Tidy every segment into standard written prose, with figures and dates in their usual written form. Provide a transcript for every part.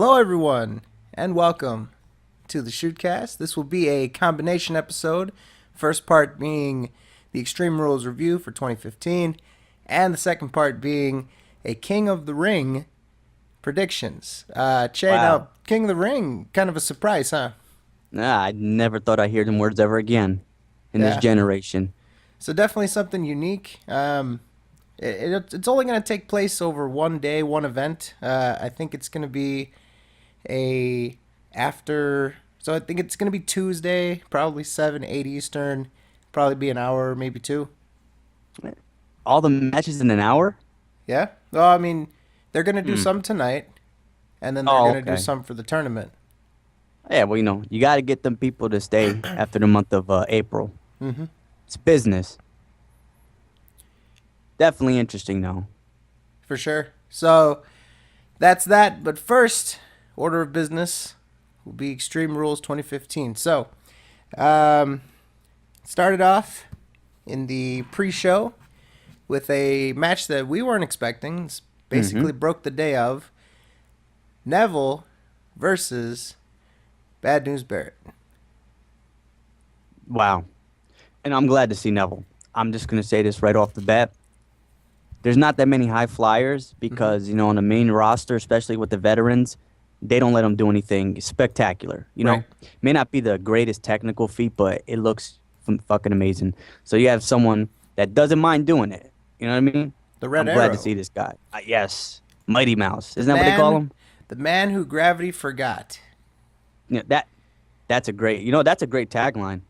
Hello, everyone, and welcome to the Shootcast. This will be a combination episode. First part being the Extreme Rules review for 2015, and the second part being a King of the Ring predictions. Che, Wow. now, King of the Ring, kind of a surprise, huh? Nah, I never thought I'd hear them words ever again in this Yeah. generation. So definitely something unique. It's only going to take place over one day, one event. I think it's going to be a after. So I think it's going to be Tuesday, probably 7, 8 Eastern. Probably be an hour, maybe two. All the matches in an hour? Yeah. Well, I mean, they're going to do Hmm. some tonight, and then they're Oh, going to do okay. some for the tournament. Yeah, well, you got to get them people to stay after the month of April. Hmm. It's business. Definitely interesting, though. For sure. So that's that. But first, order of business will be Extreme Rules 2015. So, um, started off in the pre-show with a match that we weren't expecting. It's Hmm. basically broke the day of Neville versus Bad News Barrett. Wow. And I'm glad to see Neville. I'm just going to say this right off the bat. There's not that many high flyers Hmm. because, on the main roster, especially with the veterans, they don't let them do anything spectacular. Right. May not be the greatest technical feat, but it looks fucking amazing. So you have someone that doesn't mind doing it. You know what I mean? The Red I'm glad to Arrow. see this guy. Yes, Mighty Mouse. The Isn't that what they call man, him? the man who gravity forgot. Yeah, that's a great. That's a great tagline.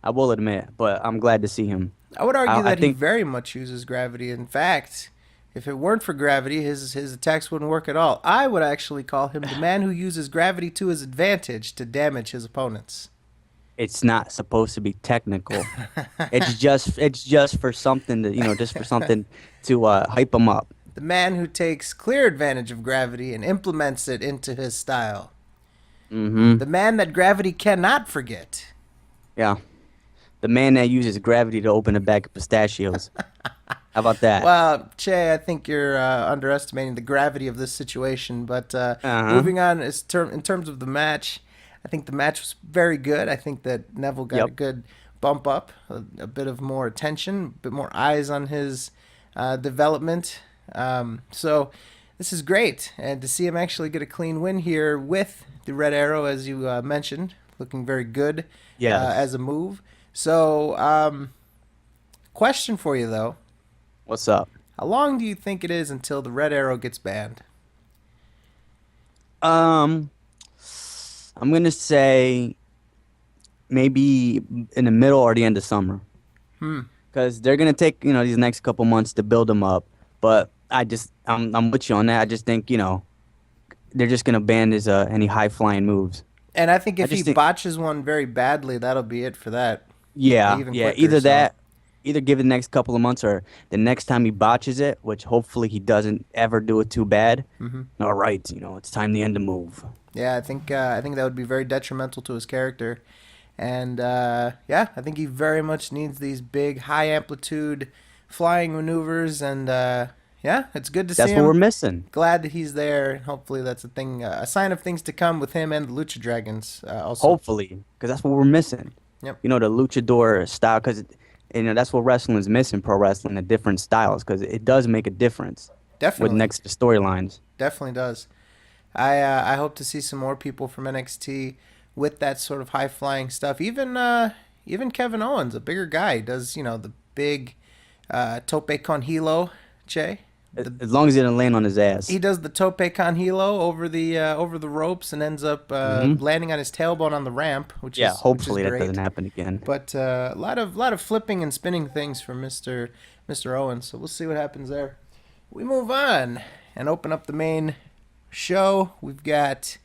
I will admit, but I'm glad to see him. I would argue I that he think very much uses gravity. In fact, if it weren't for gravity, his attacks wouldn't work at all. I would actually call him the man who uses gravity to his advantage to damage his opponents. it's not supposed to be technical. It's just for something to just for something to hype him up. The man who takes clear advantage of gravity and implements it into his style. Hmm. The man that gravity cannot forget. Yeah. The man that uses gravity to open a bag of pistachios. How about that? Well, Che, I think you're underestimating the gravity of this situation. But Uh-huh. moving on, in terms of the match, I think the match was very good. I think that Neville got a Yep. good bump up, a bit of more attention, a bit more eyes on his development. So this is great, and to see him actually get a clean win here with the Red Arrow, as you mentioned, looking very good as Yes. a move. So, question for you though. What's up? How long do you think it is until the Red Arrow gets banned? Um, I'm gonna say maybe in the middle or the end of summer, Hmm. because they're gonna take these next couple months to build them up. But I'm with you on that. I just think they're just gonna ban his any high flying moves. And I think I if he just think botches one very badly, that'll be it for that. yeah, Even yeah. quicker. Either So that, either give it the next couple of months, or the next time he botches it, which hopefully he doesn't ever do it too bad. hmm All right, it's time to end the move. yeah, I think that would be very detrimental to his character. And yeah, I think he very much needs these big, high amplitude flying maneuvers. And yeah, it's good to see That's what we're him. missing. Glad that he's there. Hopefully, that's a thing, a sign of things to come with him and the Lucha Dragons. Also, Hopefully, because that's what we're missing. yep, The luchador style, because that's what wrestling is missing. Pro wrestling, the different styles, because it does make a difference with definitely, next to storylines. definitely does. I hope to see some more people from NXT with that sort of high flying stuff. Even Kevin Owens, a bigger guy, does the big tope con hilo, Che. The, As long as he didn't land on his ass. he does the tope con hilo over the ropes and ends up Hmm. landing on his tailbone on the ramp, Yeah, which is hopefully that doesn't great. happen again. But a lot of flipping and spinning things from Mister Owens. So we'll see what happens there. We move on and open up the main show. We've got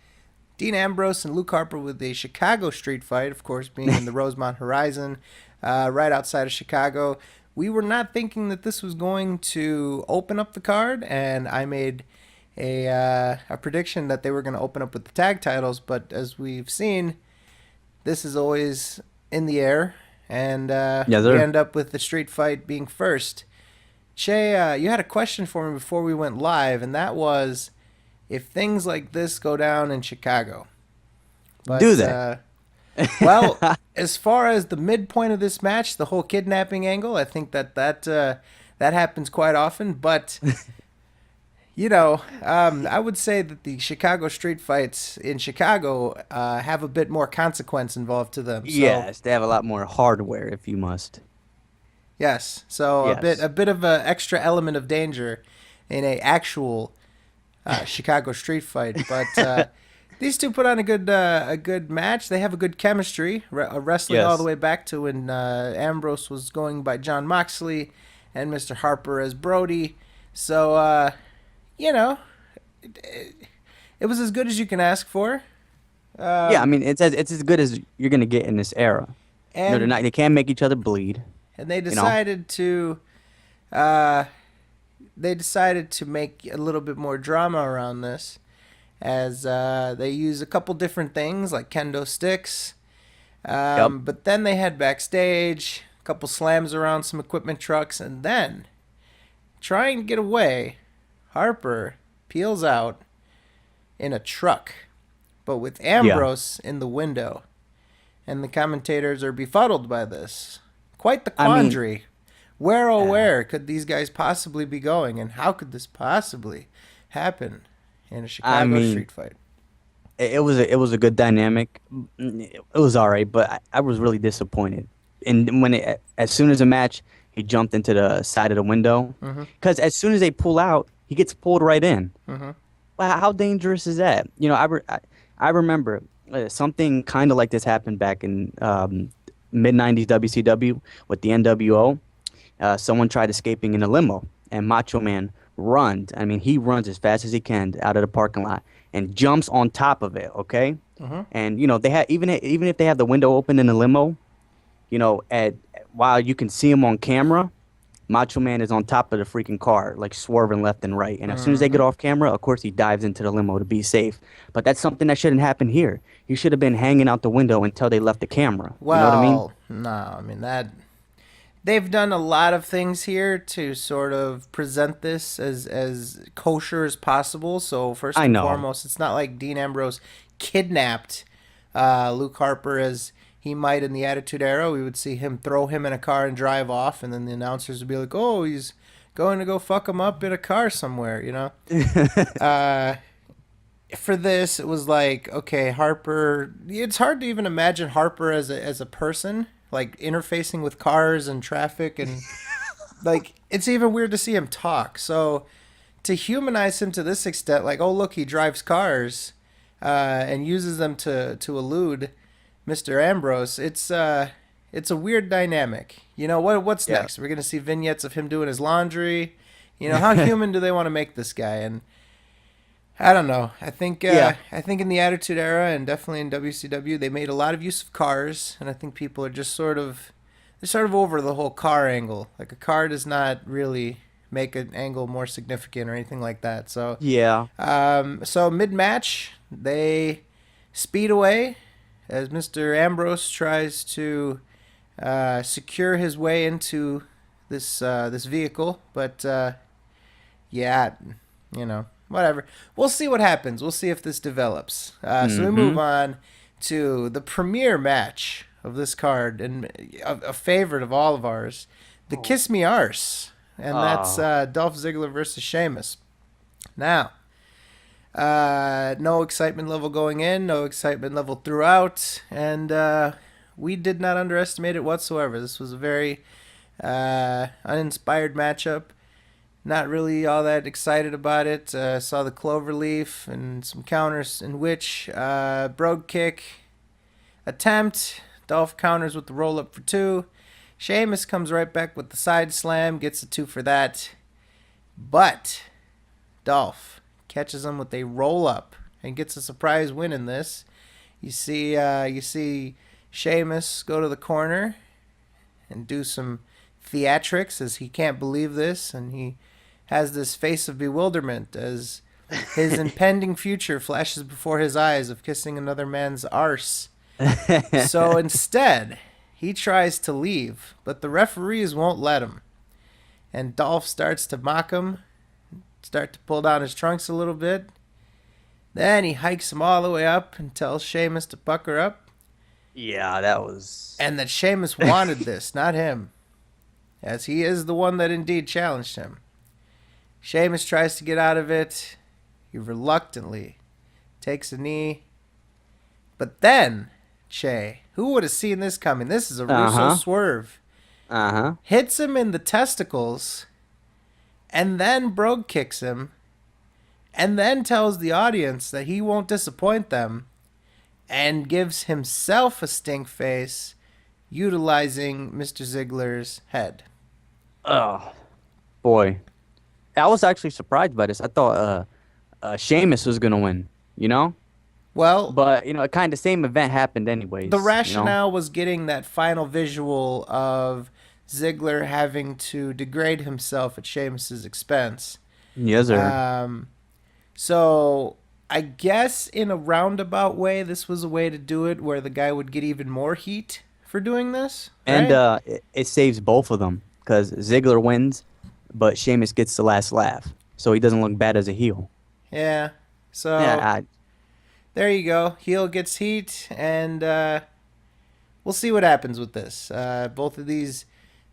Dean Ambrose and Luke Harper with a Chicago street fight, of course, being in the Rosemont Horizon, right outside of Chicago. We were not thinking that this was going to open up the card, and I made a prediction that they were going to open up with the tag titles. But as we've seen, this is always in the air, and Yeah, we sir. end up with the street fight being first. Che, you had a question for me before we went live, and that was if things like this go down in Chicago. Do But they? well, as far as the midpoint of this match, the whole kidnapping angle, I think that happens quite often. But I would say that the Chicago street fights in Chicago have a bit more consequence involved to them. So Yes, they have a lot more hardware, if you must. yes, so Yes. a bit of an extra element of danger in a actual Chicago street fight. But these two put on a good match. They have a good chemistry, wrestling all the Yes. way back to when Ambrose was going by John Moxley and Mr. Harper as Brody. So you know, it, it was as good as you can ask for. Yeah, I Um, mean it's as good as you're gonna get in this era. No, they're and not. They can't make each other bleed. and they You know. decided to uh, make a little bit more drama around this, as they use a couple different things like kendo sticks. Yep. But then they head backstage, a couple slams around some equipment trucks, and then, trying to get away, Harper peels out in a truck, but with Yeah. Ambrose in the window. And the commentators are befuddled by this. Quite the I mean, quandary. Where, oh, uh, where could these guys possibly be going, and how could this possibly happen in a I Chicago mean, street fight? it was a good dynamic. It was all right, but I was really disappointed. And as soon as the match, he jumped into the side of the window, Mm-hmm. because as soon as they pull out, he gets pulled right in. Mm-hmm. Well, how dangerous is that? I remember something kind of like this happened back in mid '90s WCW with the NWO. Someone tried escaping in a limo, and Macho Man runs. I mean, he runs as fast as he can out of the parking lot and jumps on top of it. Okay, Mm-hmm. and they have even if they have the window open in the limo, at while you can see him on camera, Macho Man is on top of the freaking car, like swerving left and right. And as soon as they Mm-hmm. get off camera, of course he dives into the limo to be safe. But that's something that shouldn't happen here. He should have been hanging out the window until they left the camera. You know what I mean? Well, no, I mean that they've done a lot of things here to sort of present this as kosher as possible. So first I and know. foremost, it's not like Dean Ambrose kidnapped Luke Harper as he might in the Attitude Era. We would see him throw him in a car and drive off, and then the announcers would be like, "Oh, he's going to go fuck him up in a car somewhere," you know. Uh, for this, it was like, okay, Harper. It's hard to even imagine Harper as a person, like interfacing with cars and traffic, and like it's even weird to see him talk. So to humanize him to this extent, like, oh look, he drives cars, and uses them to elude Mr. Ambrose. It's a weird dynamic. What's Yeah. next? We're gonna see vignettes of him doing his laundry. How human do they want to make this guy? And I don't know. Yeah. I think in the Attitude Era and definitely in WCW they made a lot of use of cars, and I think people are just they're sort of over the whole car angle. Like a car does not really make an angle more significant or anything like that. So Yeah. so mid match they speed away as Mr. Ambrose tries to secure his way into this vehicle, but yeah, whatever. We'll see what happens. We'll see if this develops. So we move Mm-hmm. on to the premier match of this card, and a favorite of all of ours, the Kiss Me Arse, and that's Oh. Dolph Ziggler versus Sheamus. Now, no excitement level going in, no excitement level throughout, and we did not underestimate it whatsoever. This was a very uninspired matchup. Not really all that excited about it. Saw the cloverleaf and some counters in which brogue kick attempt. Dolph counters with the roll up for two. Sheamus comes right back with the side slam, gets a two for that. But Dolph catches him with a roll up and gets a surprise win in this. You see Sheamus go to the corner and do some theatrics as he can't believe this, and he has this face of bewilderment as his impending future flashes before his eyes of kissing another man's arse. So instead, he tries to leave, but the referees won't let him. And Dolph starts to mock him, start to pull down his trunks a little bit. Then he hikes him all the way up and tells Sheamus to pucker up, Yeah, that was. and that Sheamus wanted this, not him, as he is the one that indeed challenged him. Sheamus tries to get out of it. He reluctantly takes a knee. But then, Che, who would have seen this coming? This is a Russo swerve. Hits him in the testicles, and then Brogue kicks him, and then tells the audience that he won't disappoint them, and gives himself a stink face, utilizing Mr. Ziggler's head. Oh, boy. I was actually surprised by this. I thought Sheamus was going to win, you know? Well, but, kind of same event happened anyways. The rationale was getting that final visual of Ziggler having to degrade himself at Sheamus's expense. Yes, sir. So I guess in a roundabout way, this was a way to do it where the guy would get even more heat for doing this. Right? And it saves both of them because Ziggler wins, but Sheamus gets the last laugh. So he doesn't look bad as a heel. Yeah. So there you go. Heel gets heat, and we'll see what happens with this. Both of these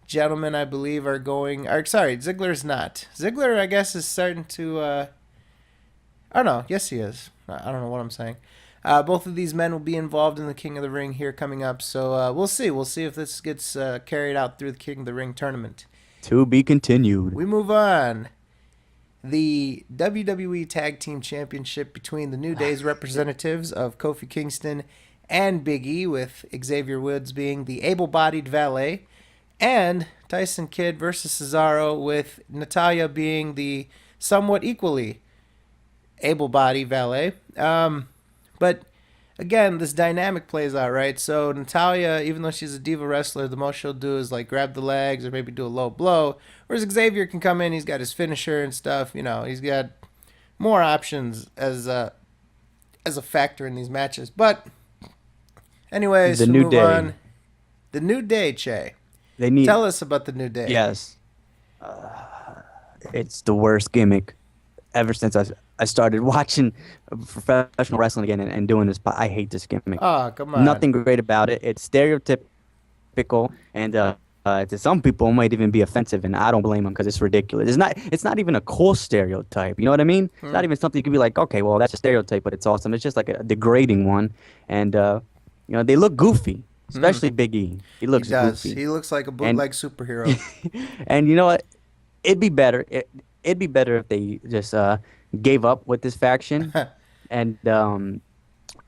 gentlemen, I believe, are going... sorry, Ziggler's not. Ziggler, I guess, is starting to... oh, no. Yes, he is. I don't know what I'm saying. Both of these men will be involved in the King of the Ring here coming up, so we'll see. We'll see if this gets carried out through the King of the Ring tournament. To be continued. We move on. The WWE Tag Team Championship between the New Day's representatives of Kofi Kingston and Big E, with Xavier Woods being the able-bodied valet, and Tyson Kidd versus Cesaro, with Natalya being the somewhat equally able-bodied valet. But again, this dynamic plays out, right? So Natalya, even though she's a diva wrestler, the most she'll do is like grab the legs or maybe do a low blow. Whereas Xavier can come in, he's got his finisher and stuff. He's got more options as a factor in these matches. But anyways, the New Day. On. The New Day, Che. Tell us about the New Day. Yes. It's the worst gimmick ever since I started watching professional wrestling again and doing this. I hate this gimmick. Oh, come on. Nothing great about it. It's stereotypical, and to some people it might even be offensive, and I don't blame them because it's ridiculous. It's not even a cool stereotype. You know what I mean? It's not even something you could be like, okay, well, that's a stereotype, but it's awesome. It's just like a degrading one, and they look goofy, especially Big E. He looks goofy. He looks like a bootleg superhero. And you know what? It'd be better. It'd be better if they just gave up with this faction, and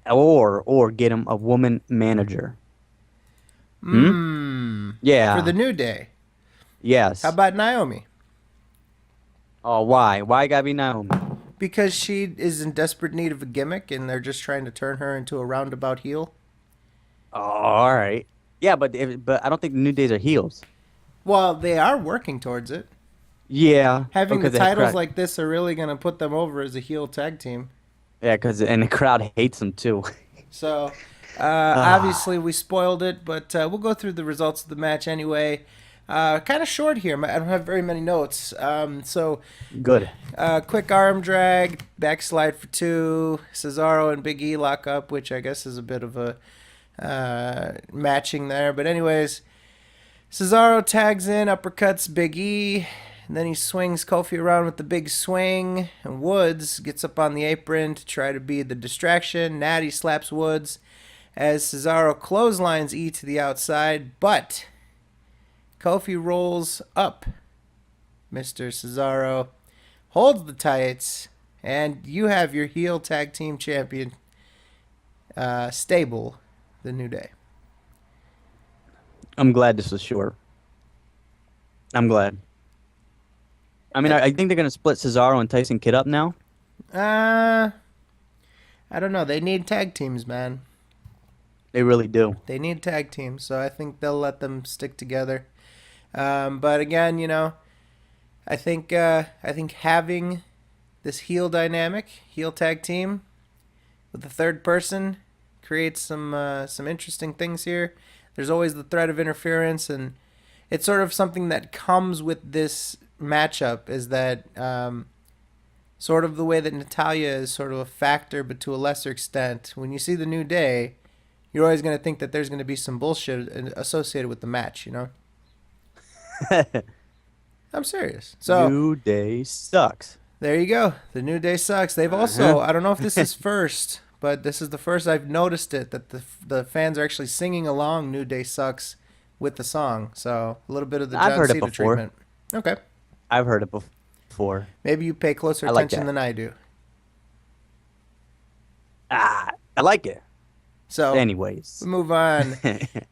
or get him a woman manager. Yeah. For the New Day. Yes. How about Naomi? Oh, why? Why gotta be Naomi? Because she is in desperate need of a gimmick, and they're just trying to turn her into a roundabout heel. Oh, all right. Yeah, but I don't think the New Days are heels. Well, they are working towards it. Yeah. Having the titles like this are really going to put them over as a heel tag team. Yeah, and the crowd hates them too. So, obviously we spoiled it, but we'll go through the results of the match anyway. Kind of short here. I don't have very many notes. So good. Quick arm drag, backslide for 2. Cesaro and Big E lock up, which I guess is a bit of a matching there. But anyways, Cesaro tags in, uppercuts Big E. And then he swings Kofi around with the big swing, and Woods gets up on the apron to try to be the distraction. Natty slaps Woods as Cesaro clotheslines E to the outside, but Kofi rolls up Mr. Cesaro, holds the tights, and you have your heel tag team champion stable, the New Day. I'm glad this was short. I'm glad. I mean, I think they're going to split Cesaro and Tyson Kidd up now. I don't know. They need tag teams, man. They really do. They need tag teams, so I think they'll let them stick together. But again, I think having this heel dynamic, heel tag team with the third person creates some interesting things here. There's always the threat of interference, and it's sort of something that comes with this matchup is that Sort of the way that Natalia is sort of a factor, but to a lesser extent. When you see the New Day, you're always going to think that there's going to be some bullshit associated with the match, you know? I'm serious. So, New Day sucks. there you go. The New Day sucks. They've Uh-huh. also, I don't know if this is first, but this is the first I've noticed it, that the fans are actually singing along New Day sucks with the song. So, a little bit of the I've John heard it Cena before. treatment. Okay. I've heard it before. Maybe you pay closer I like attention that. than I do. I like it. So, we Anyways. move on.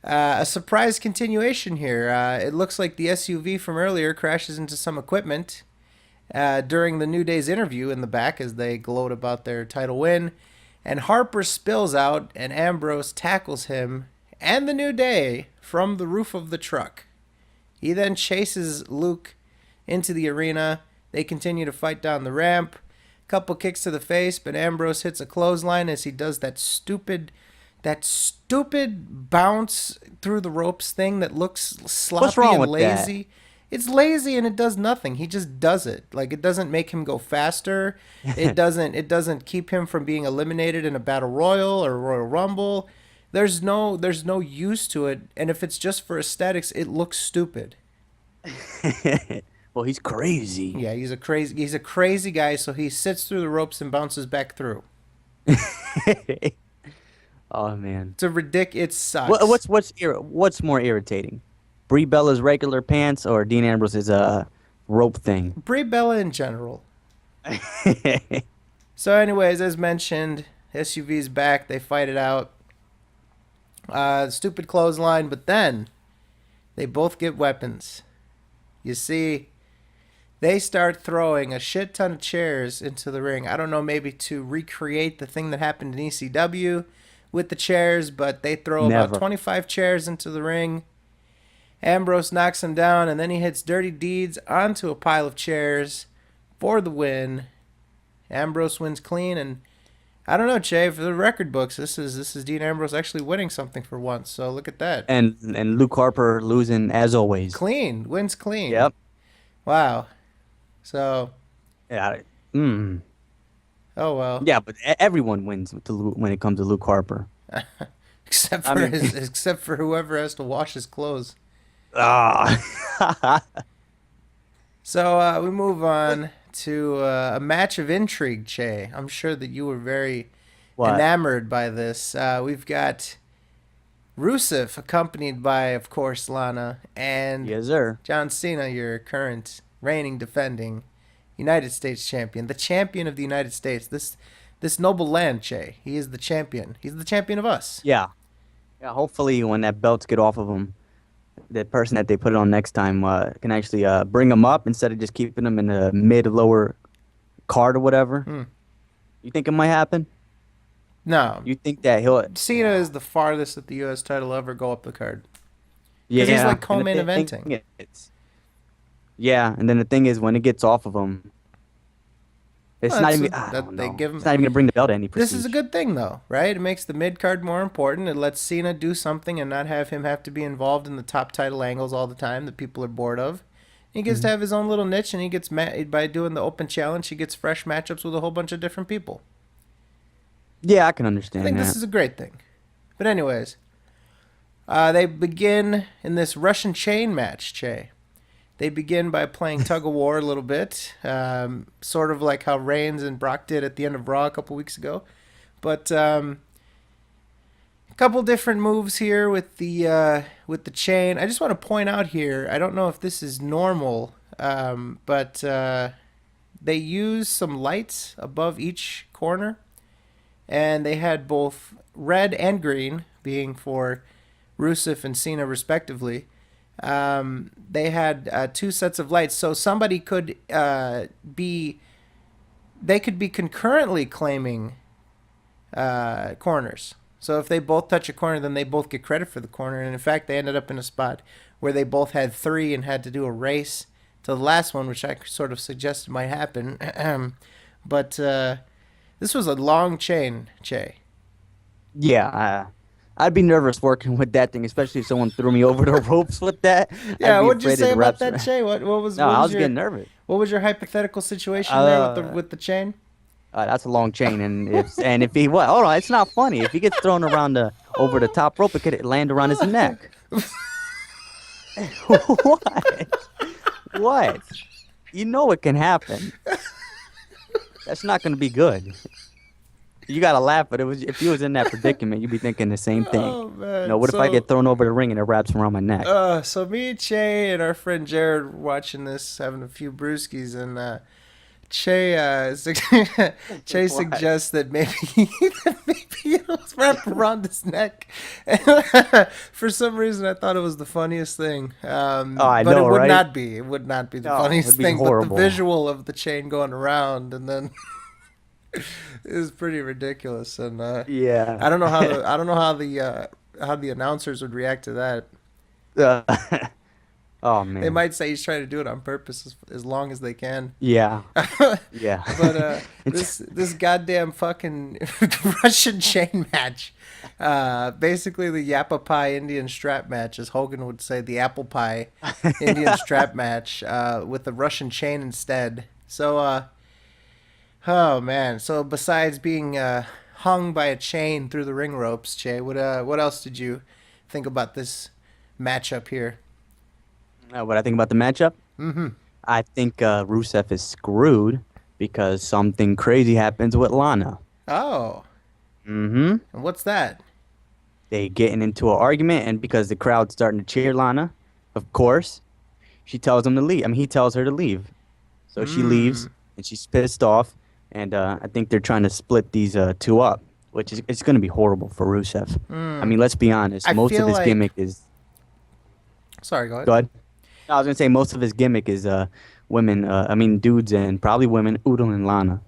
A surprise continuation here. It looks like the SUV from earlier crashes into some equipment during the New Day's interview in the back as they gloat about their title win. And Harper spills out, and Ambrose tackles him and the New Day from the roof of the truck. He then chases Luke into the arena. They continue to fight down the ramp. Couple kicks to the face, but Ambrose hits a clothesline as he does that stupid bounce through the ropes thing that looks What's sloppy wrong and with that? lazy. It's lazy and it does nothing. He just does it. Like it doesn't make him go faster. It doesn't keep him from being eliminated in a battle royal or Royal Rumble. There's no use to it, and if it's just for aesthetics, it looks stupid. Well, he's crazy. Yeah, he's a crazy guy, so he sits through the ropes and bounces back through. Oh man. It's a ridic it What, sucks. what's more irritating? Brie Bella's regular pants or Dean Ambrose's rope thing? Brie Bella in general. So, anyways, as mentioned, SUV's back. They fight it out. Stupid clothesline, but then they both get weapons. You see, they start throwing a shit ton of chairs into the ring. I don't know, maybe to recreate the thing that happened in ECW with the chairs, but they throw about Never. 25 chairs into the ring. Ambrose knocks him down, and then he hits Dirty Deeds onto a pile of chairs for the win. Ambrose wins clean, and I don't know, Che. For the record books, this is Dean Ambrose actually winning something for once. So look at that. And Luke Harper losing as always. Clean wins clean. Yep. Wow. So Yeah. Mm. oh well. Yeah, but everyone wins with when it comes to Luke Harper. Except I for mean, except for whoever has to wash his clothes. ah. So we move on to a match of intrigue, Che. I'm sure that you were very What? enamored by this. We've got Rusev accompanied by, of course, Lana and Yes, sir. John Cena, your current reigning defending United States champion, the champion of the United States. This noble land, Che. He is the champion. He's the champion of us. Yeah. Yeah. Hopefully, when that belts get off of him, the person that they put it on next time can actually bring him up instead of just keeping him in the mid lower card or whatever. Hmm. You think it might happen? No, You think that he'll? Cena is the farthest that the U.S. title will ever go up the card Yeah. because he's like And co-main the eventing. thing is, yeah, and then the thing is, when it gets off of him, it's Well, not that's even. I that don't they know. give him. It's not even gonna bring the belt any This is a prestige. good thing though, right? It makes the mid card more important. It lets Cena do something and not have him have to be involved in the top title angles all the time that people are bored of. He gets to Mhm. have his own little niche, and he gets by doing the open challenge. He gets fresh matchups with a whole bunch of different people. Yeah, I can I understand think this that. is a great thing. But anyways, they begin in this Russian chain match, Che. They begin by playing tug of war a little bit, sort of like how Reigns and Brock did at the end of Raw a couple weeks ago. But a couple different moves here with the chain. I just want to point out here. I don't know if this is normal, but they use some lights above each corner, and they had both red and green, being for Rusev and Cena respectively. They had two sets of lights, so somebody could be they could be concurrently claiming corners. So if they both touch a corner, then they both get credit for the corner. And in fact, they ended up in a spot where they both had three and had to do a race to the last one, which I sort of suggested might happen. But this was a long chain, Che. Yeah, I'd be nervous working with that thing, especially if someone threw me over the ropes with that. I'd Yeah, be what'd you afraid of say the about reps. that, Che? What was No, what I was was your getting nervous. What was your hypothetical situation there with Uh, the chain? that's a long chain, and if he what? Hold on, it's not funny. If he gets thrown around the over the top rope, it could land around his neck. What? What? You know it can happen. That's not going to be good. You gotta laugh, but it was if you was in that predicament, you'd be thinking the same thing. Oh man. What if I get thrown over the ring and it wraps around my neck? So me, Che, and our friend Jared were watching this, having a few brewskis, and Che Che What? suggests that maybe it was wrapped around his neck. For some reason, I thought it was the funniest thing. Oh, I But know, it would right? not be. It would not be the No, funniest it'd be thing. But the horrible. visual of the chain going around and then is pretty ridiculous. And Yeah. I don't know how the announcers would react to that. Uh, oh They man. might say he's trying to do it on purpose as long as they can. Yeah. But Yeah. this goddamn fucking Russian chain match, basically the Yappa Pie Indian strap match, as Hogan would say, the apple pie Indian strap match, with the Russian chain instead. So, oh man. So besides being hung by a chain through the ring ropes, Che, what else did you think about this matchup here? What I think about the matchup? Mm-hmm. I think Rusev is screwed because something crazy happens with Lana. Oh, Mm-hmm. and what's that? They getting into an argument, and because the crowd's starting to cheer Lana, of course, she tells him to leave. I mean, he tells her to leave. So she leaves, and she's pissed off, and I think they're trying to split these two up, which is it's going to be horrible for Rusev. I mean, let's be honest. I Most of feel his like- gimmick is Sorry, go ahead. go ahead. No, I was going to say most of his gimmick is women. I mean, dudes and probably women, Udon and Lana.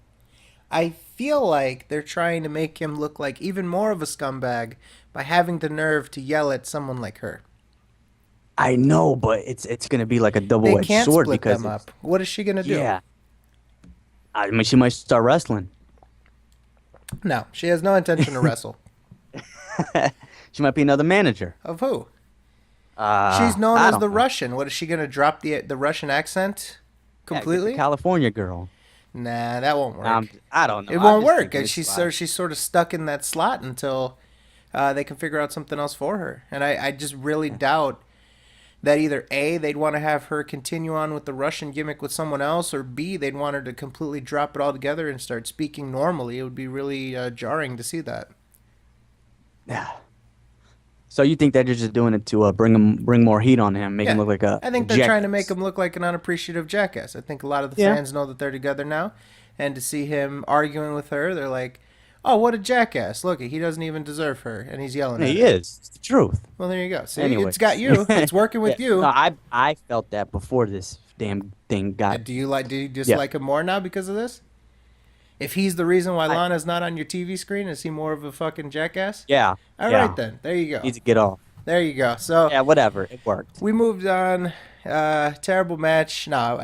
I feel like they're trying to make him look like even more of a scumbag by having the nerve to yell at someone like her. I know, but it's going to be like a They double-edged can't sword split because them it's- up. What is she gonna do? yeah. I mean, she might start wrestling. No, she has no intention to wrestle. She might be another manager. Of who? She's known I as don't the know. Russian. What is she gonna drop the Russian accent Yeah, get the completely? California girl. Nah, that won't work. I don't know. It I'm won't just work. thinking it's She's fine. she's sort of stuck in that slot until they can figure out something else for her. And I just really doubt that either A, they'd want to have her continue on with the Russian gimmick with someone else, or B, they'd want her to completely drop it all together and start speaking normally. It would be really jarring to see that. Yeah. So you think they're just doing it to bring more heat on him, make him Yeah. look like a I think a they're trying to jackass. make him look like an unappreciative jackass. I think a lot of the Yeah. fans know that they're together now, and to see him arguing with her, they're like, "Oh, what a jackass! Look, he doesn't even deserve her, and he's yelling Yeah, at he her." is. It's the truth. Well, there you go. See, Anyways. it's got you. It's working with Yeah. you. No, I felt that before this damn thing got. Do you dislike him more now because of this? If he's the reason why Lana's not on your TV screen, is he more of a fucking jackass? Yeah. All yeah. right then. There you go. Needs to get off. There you go. So Yeah, whatever. It worked. we moved on. Terrible match. No,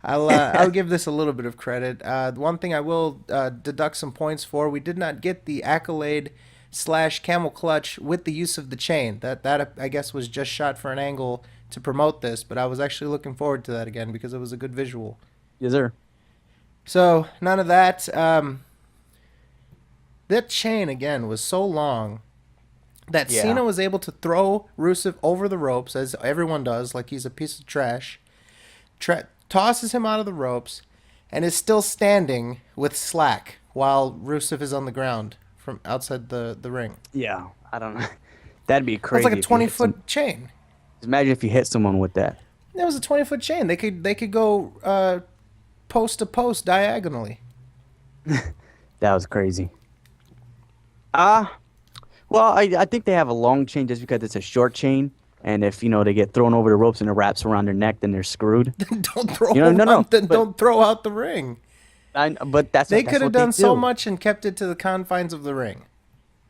I'll give this a little bit of credit. The one thing I will deduct some points for: we did not get the accolade / camel clutch with the use of the chain. That I guess was just shot for an angle to promote this, but I was actually looking forward to that again because it was a good visual. Yes, sir. So none of that. That chain again was so long that Yeah. Cena was able to throw Rusev over the ropes, as everyone does, like he's a piece of trash. Tosses him out of the ropes, and is still standing with slack while Rusev is on the ground from outside the ring. Yeah. I don't know. That'd be That's crazy. like a if you hit 20-foot chain. Imagine if you hit someone with that. That was a 20-foot chain. They could go post to post diagonally. That was crazy. Well, I think they have a long chain just because it's a short chain, and if they get thrown over the ropes and it wraps around their neck, then they're screwed. Don't throw No, no, no. then but- don't throw out the ring. But that's They that's could have what they done so do. much and kept it to the confines of the ring.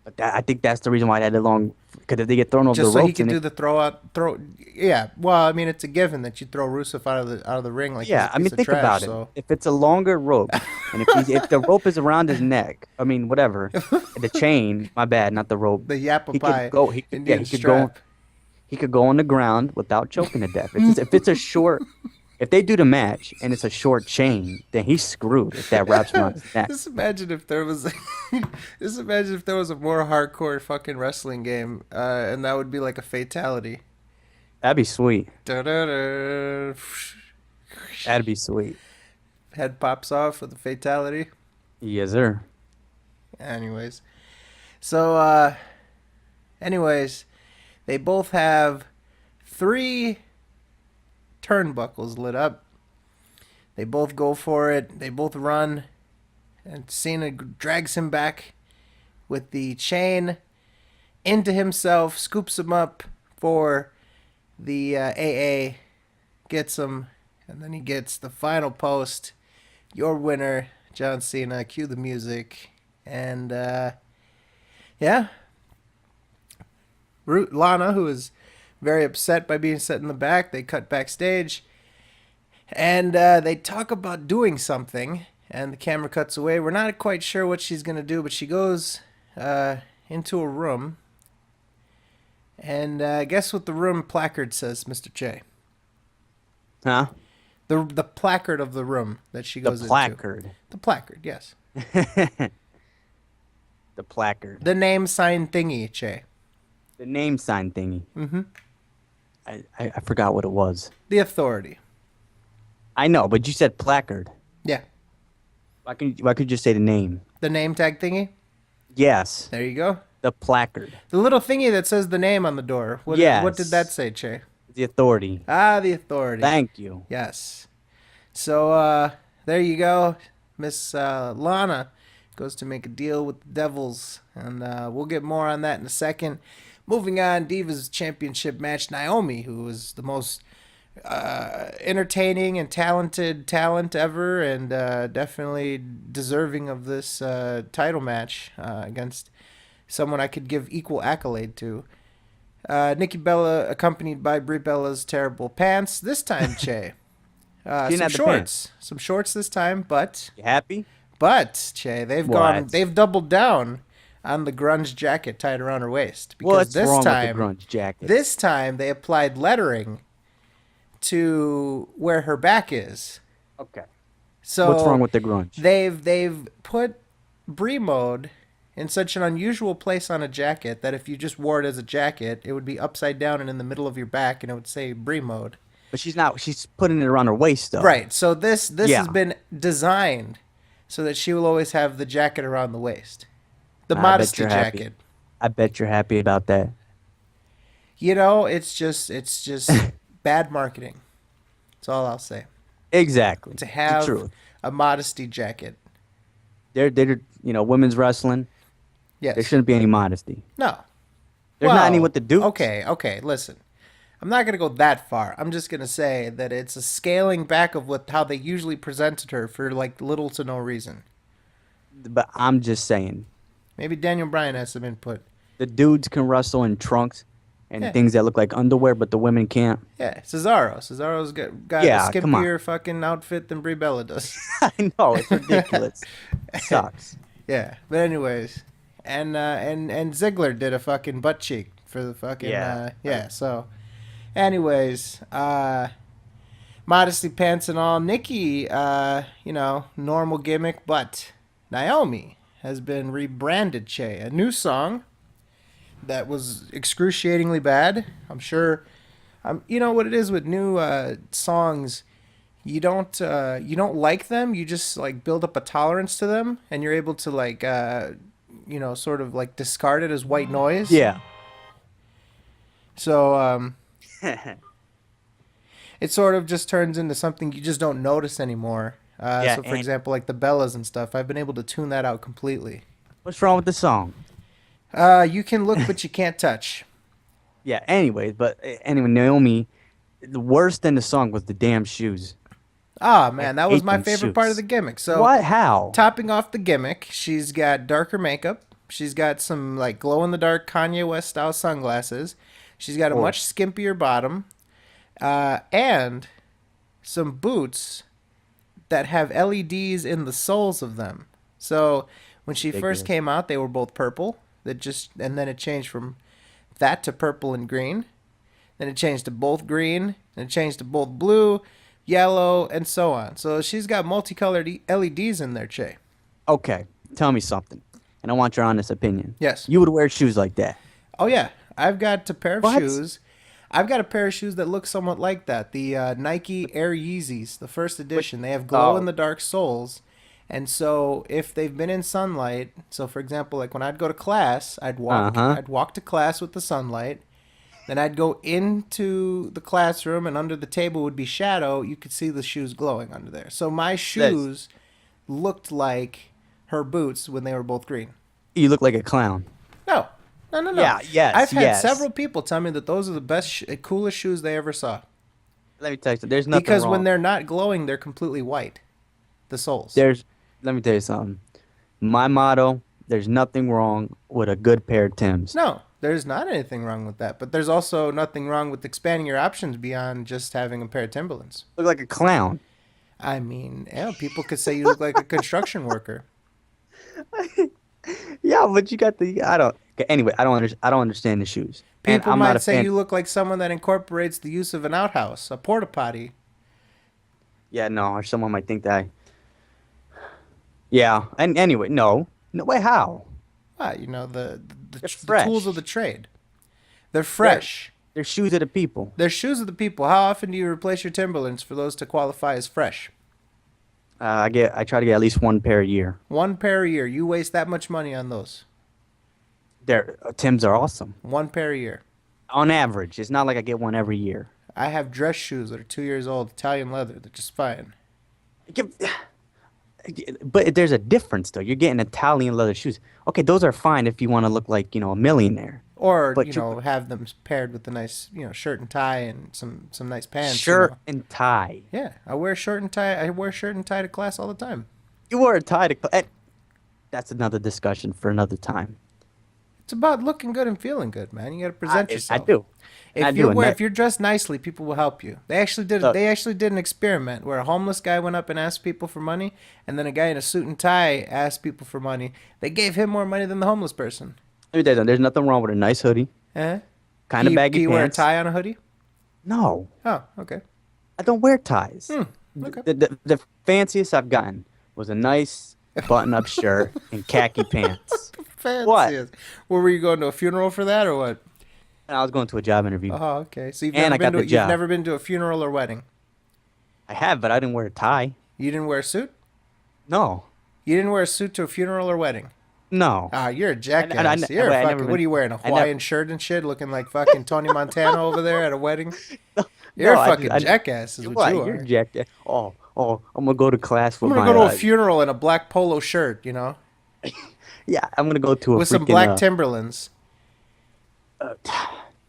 But I think that's the reason why they had a long. Because if they get thrown over Just the so ropes, he could and do it- the throw. Yeah, well, I mean, it's a given that you throw Rusev out of the ring like yeah, he's a I mean, piece of think trash, about so. it. If it's a longer rope, and if the rope is around his neck, I mean, whatever, the chain. My bad, not the rope. The Yappa He Pie could go. He could, yeah, Indian he could go. strap. He could go on the ground without choking to death. If it's a short, If they do the match and it's a short chain, then he's screwed if that wraps around his neck. Just imagine if there was, just imagine if there was a more hardcore fucking wrestling game, and that would be like a fatality. That'd be sweet. Da-da-da. That'd be sweet. Head pops off with a fatality. Yes, sir. Anyways, so anyways, they both have 3 turnbuckles lit up. They both go for it. They both run. And Cena drags him back with the chain into himself, scoops him up for the AA, gets him, and then he gets the final post. Your winner, John Cena. Cue the music. And, yeah. Lana, who is very upset by being set in the back, they cut backstage. And they talk about doing something. And the camera cuts away. We're not quite sure what she's going to do, but she goes into a room. And guess what the room placard says, Mr. Che? Huh? The placard of the room that she goes The placard. into. The placard, yes. The placard. The name sign thingy, Che. The name sign thingy. Mm-hmm. I forgot what it was. The authority. I know, but you said placard. Yeah. Why could you just say the name? The name tag thingy? Yes. There you go. The placard. The little thingy that says the name on the door. What did that say, Che? The authority. Ah, the authority. Thank you. Yes. So, there you go. Miss Lana goes to make a deal with the Devils. And we'll get more on that in a second. Moving on, Divas Championship match. Naomi, who was the most entertaining and talented talent ever, and definitely deserving of this title match against someone I could give equal accolade to. Nikki Bella, accompanied by Brie Bella's terrible pants. This time, Che. Some shorts. Some shorts this time, but... You happy? But, Che, they've doubled down on the grunge jacket tied around her waist. Because What's wrong with the grunge jacket? This time, they applied lettering to where her back is. Okay. So what's wrong with the grunge? They've put Brie mode in such an unusual place on a jacket that if you just wore it as a jacket, it would be upside down and in the middle of your back, and it would say Brie mode. But she's not. She's putting it around her waist, though. Right. So this has been designed so that she will always have the jacket around the waist, the modesty jacket. I bet you're happy about that. You know, it's just bad marketing. That's all I'll say. Exactly. To have a modesty jacket. They're women's wrestling. Yes. There shouldn't be any modesty. No. There's not any with the dudes. Okay, listen. I'm not going to go that far. I'm just going to say that it's a scaling back of how they usually presented her for like little to no reason. But I'm just saying. Maybe Daniel Bryan has some input. The dudes can wrestle in trunks and things that look like underwear, but the women can't. Yeah, Cesaro. Cesaro's got a skimpier fucking outfit than Brie Bella does. I know, it's ridiculous. It sucks. Yeah, but anyways, and Ziggler did a fucking butt cheek for the fucking So, anyways, modesty pants and all. Nikki, normal gimmick, but Naomi has been rebranded. Che, a new song that was excruciatingly bad. I'm sure. You know what it is with new songs. You don't like them. You just like build up a tolerance to them, and you're able to like sort of like discard it as white noise. Yeah. So it sort of just turns into something you just don't notice anymore. So for example, like the Bellas and stuff, I've been able to tune that out completely. What's wrong with the song? You can look, but you can't touch. Yeah. Anyway, Naomi, the worst in the song was the damn shoes. Ah, man, that was my favorite part of the gimmick. So what? How? Topping off the gimmick, she's got darker makeup. She's got some like glow in the dark Kanye West style sunglasses. She's got a much skimpier bottom, and some boots that have LEDs in the soles of them. So when she first came out, they were both purple. And then it changed from that to purple and green. Then it changed to both green. Then it changed to both blue. yellow, and so on. So she's got multicolored LEDs in there, Che. Okay, tell me something, and I want your honest opinion. Yes. You would wear shoes like that? Oh yeah, I've got a pair of What? shoes. I've got a pair of shoes that look somewhat like that. The Nike Air Yeezys, the first But edition. They have glow in oh, the dark soles, and so if they've been in sunlight, so for example, like when I'd go to class, uh huh. I'd walk to class with the sunlight. Then I'd go into the classroom, and under the table would be shadow. You could see the shoes glowing under there. So my That's shoes looked like her boots when they were both green. you look like a clown. No, no, no, no. Yeah. Yes. I've had Yes. several people tell me that those are the best, coolest shoes they ever saw. Let me tell you something. There's nothing Because when wrong. they're not glowing, they're completely white. The soles. There's. Let me tell you something. My motto: there's nothing wrong with a good pair of Tims. No, there's not anything wrong with that. But there's also nothing wrong with expanding your options beyond just having a pair of Timberlands. Look like a clown. I mean, yeah, people could say you look like a construction worker. Yeah, but you got the. I don't. Okay, anyway, I don't understand the shoes, and People I'm not might a say fan. you look like someone that incorporates the use of an outhouse, a porta potty. Yeah, no, or someone might think that. Yeah, and anyway, no, no way. How? You know, They're the tools of the fresh. trade. They're They're fresh. they're shoes of the people. They're shoes of the people. How often do you replace your Timberlands for those to qualify as fresh? I try to get at least one pair a year. One pair a year. You waste that much money on those. Their Tims are awesome. One pair a year. On average, it's not like I get one every year. I have dress shoes that are 2 years old, Italian leather. They're just fine. Give- But there's a difference though. You're getting Italian leather shoes. Okay, those are fine if you want to look like, a millionaire. Or, But you have them paired with a nice, shirt and tie and some nice pants. shirt and tie. Yeah, I wear shirt and tie. I wear shirt and tie to class all the time. You wear a tie to that's another discussion for another time. It's about looking good and feeling good, man. You got to present I yourself. do. I do. And If you're dressed nicely, people will help you. look, They actually did an experiment where a homeless guy went up and asked people for money, and then a guy in a suit and tie asked people for money. They gave him more money than the homeless person. let me tell you something. There's nothing wrong with a nice hoodie, Eh? kind of Can baggy you wear a pants. tie on a hoodie? No, Oh, okay. I don't wear ties. Okay. The fanciest I've gotten was a nice button-up shirt and khaki pants. What? Fancy. Where were you going to a funeral for that or what? And I was going to a job interview. Oh, okay. So And I got the you've job. never been to a funeral or wedding. I have, but I didn't wear a tie. You didn't wear a suit? No, You didn't wear a suit to a funeral or wedding? no. Ah, you're a jackass. You're a wait, I fucking. never What are been. you wearing? A I never. Hawaiian shirt and shit, looking like fucking Tony Montana over there at a wedding. You're No, a I fucking just, jackass, is you're what right. you You're are. jacked. Oh, I'm gonna go to class I'm with gonna my. go to a funeral in a black polo shirt, Yeah, I'm gonna go to a with some freaking. black Timberlands.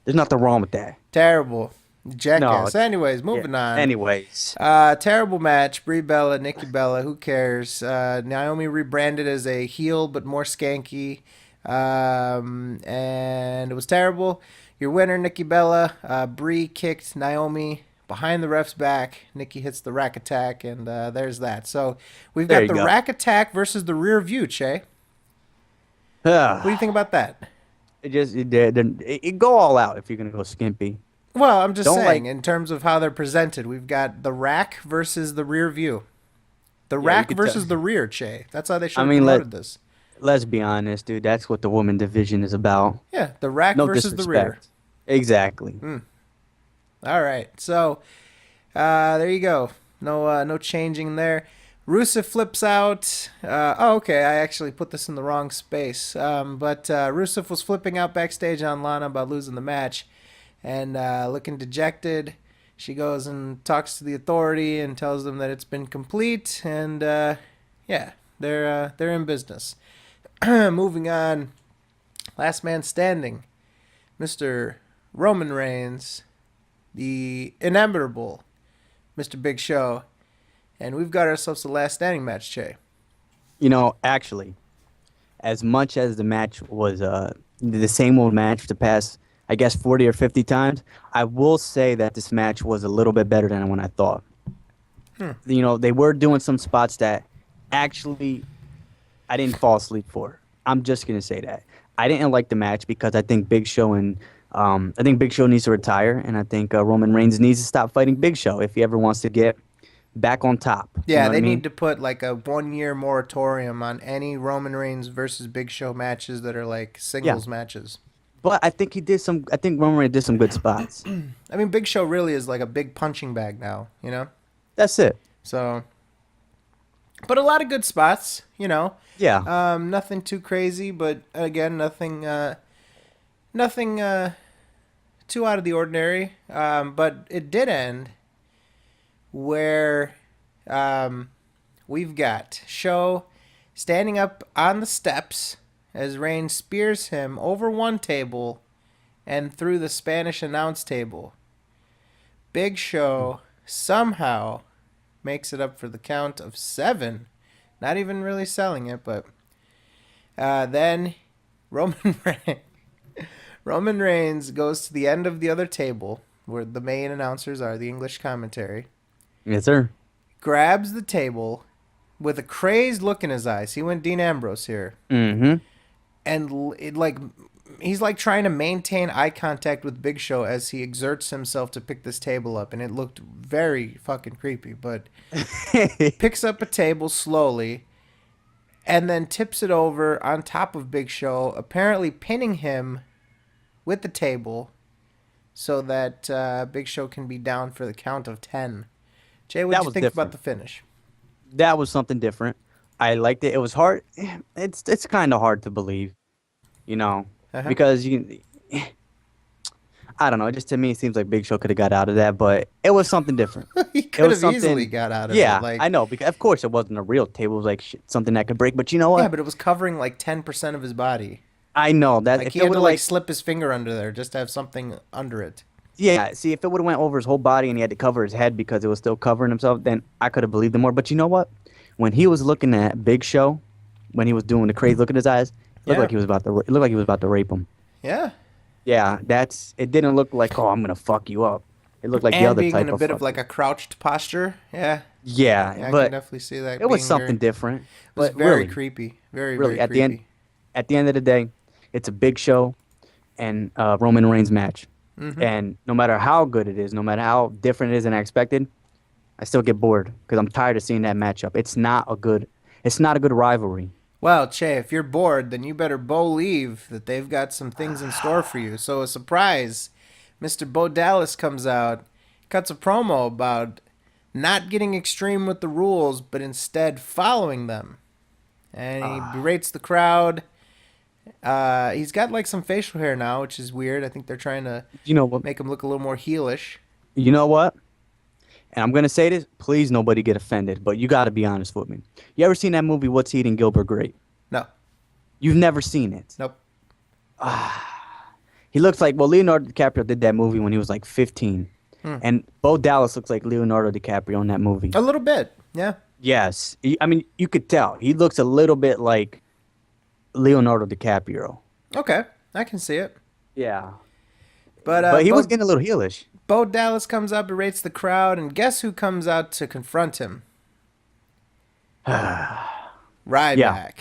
There's nothing wrong with that. Terrible, No. jackass. Anyways, Yeah. moving on. Anyways, Terrible match. Brie Bella, Nikki Bella. Who cares? Naomi rebranded as a heel, but more skanky. And it was terrible. Your winner, Nikki Bella. Brie kicked Naomi behind the ref's back. Nikki hits the rack attack, and there's that. So we've There got you the go. rack attack versus the rear view, Che. What do you think about that? it go all out if you're gonna go skimpy. Well, I'm just Don't saying, like. in terms of how they're presented, we've got the rack versus the rear view. The Yeah, you rack could tell. versus the rear, Che. That's how they should I have mean, promoted this. let's be honest, dude. That's what the woman division is about. Yeah, the rack No versus the rear. disrespect. Exactly. All right, so there you go. No changing there. Rusev flips out. Okay, I actually put this in the wrong space. But Rusev was flipping out backstage on Lana about losing the match, and looking dejected. She goes and talks to the authority and tells them that it's been complete, and yeah, they're in business. Moving on, last man standing, Mr. Roman Reigns, the inimitable Mr. Big Show, and we've got ourselves a last standing match, Che. Actually, as much as the match was the same old match the past, I guess, 40 or 50 times, I will say that this match was a little bit better than when I thought. They were doing some spots that actually I didn't fall asleep for. I'm just going to say that. I didn't like the match because I think Big Show I think Big Show needs to retire, and I think Roman Reigns needs to stop fighting Big Show if he ever wants to get back on top. You Yeah, know what I they mean? need to put like a 1 year moratorium on any Roman Reigns versus Big Show matches that are like Yeah. singles matches. But I think he did some. I think Roman Reigns did some good spots. I mean, Big Show really is like a big punching bag now, you know? That's it. So, but a lot of good spots, you know. Yeah. Nothing too crazy, but again, nothing too out of the ordinary. But it did end where we've got Show standing up on the steps as Reigns spears him over one table and through the Spanish announce table. Big Show somehow makes it up for the count of 7. Not even really selling it, but then Roman Reigns, Roman Reigns goes to the end of the other table where the main announcers are, the English commentary, Yes, sir. grabs the table with a crazed look in his eyes. He went Dean Ambrose here. Mm-hmm. And he's like trying to maintain eye contact with Big Show as he exerts himself to pick this table up, and it looked very fucking creepy. But picks up a table slowly, and then tips it over on top of Big Show, apparently pinning him with the table, so that Big Show can be down for the count of 10. Jay, what That did you was think about different. the finish? That was something different. I liked it. It was hard. It's kind of hard to believe, you know, Uh-huh. because you. I don't know. Just to me, it seems like Big Show could have got out of that, but it was something different. He It could was have easily something. got out of it. Yeah, I Like, know. Because of course it wasn't a real table. It was like something that could break. But you know yeah, what? but it was covering like 10% of his body. I know that Like if he it had would to have like like slip his finger under there just to have something under it. yeah, see if it would have went over his whole body and he had to cover his head because it was still covering himself, then I could have believed him more. But you know what? When he was looking at Big Show, when he was doing the crazy look in his eyes, Yeah. it looked like he was about to rape him. Yeah. Yeah, it didn't look like, oh, I'm gonna fuck you up. It looked like the And other being in type a of bit of fucking. like a crouched posture. Yeah. Yeah, Yeah, I can but definitely see that it was being something very, different. it was But very really, creepy. Very, really, very creepy. at the end of the day, it's a Big Show and Roman Reigns match. Mm-hmm. And no matter how good it is, no matter how different it is than I expected, I still get bored because I'm tired of seeing that matchup. It's not a good rivalry. Well, Che, if you're bored, then you better believe that they've got some things in store for you. So a surprise, Mr. Bo Dallas comes out, cuts a promo about not getting extreme with the rules, but instead following them. And he berates the crowd. He's got like some facial hair now, which is weird. I think they're trying to You know what? make him look a little more heelish. You know what? And I'm gonna say this. Please, nobody get offended, but you got to be honest with me. You ever seen that movie? What's Eating Gilbert Grape? No, You've never seen it. nope. He looks like Leonardo DiCaprio did that movie when he was like 15, Hmm. and Bo Dallas looks like Leonardo DiCaprio in that movie. A little bit, yeah. Yes, I mean you could tell he looks a little bit like Leonardo DiCaprio. Okay, I can see it. Yeah, But but he was getting a little heelish. Bo Dallas comes up, berates the crowd, and guess who comes out to confront him? Ryback.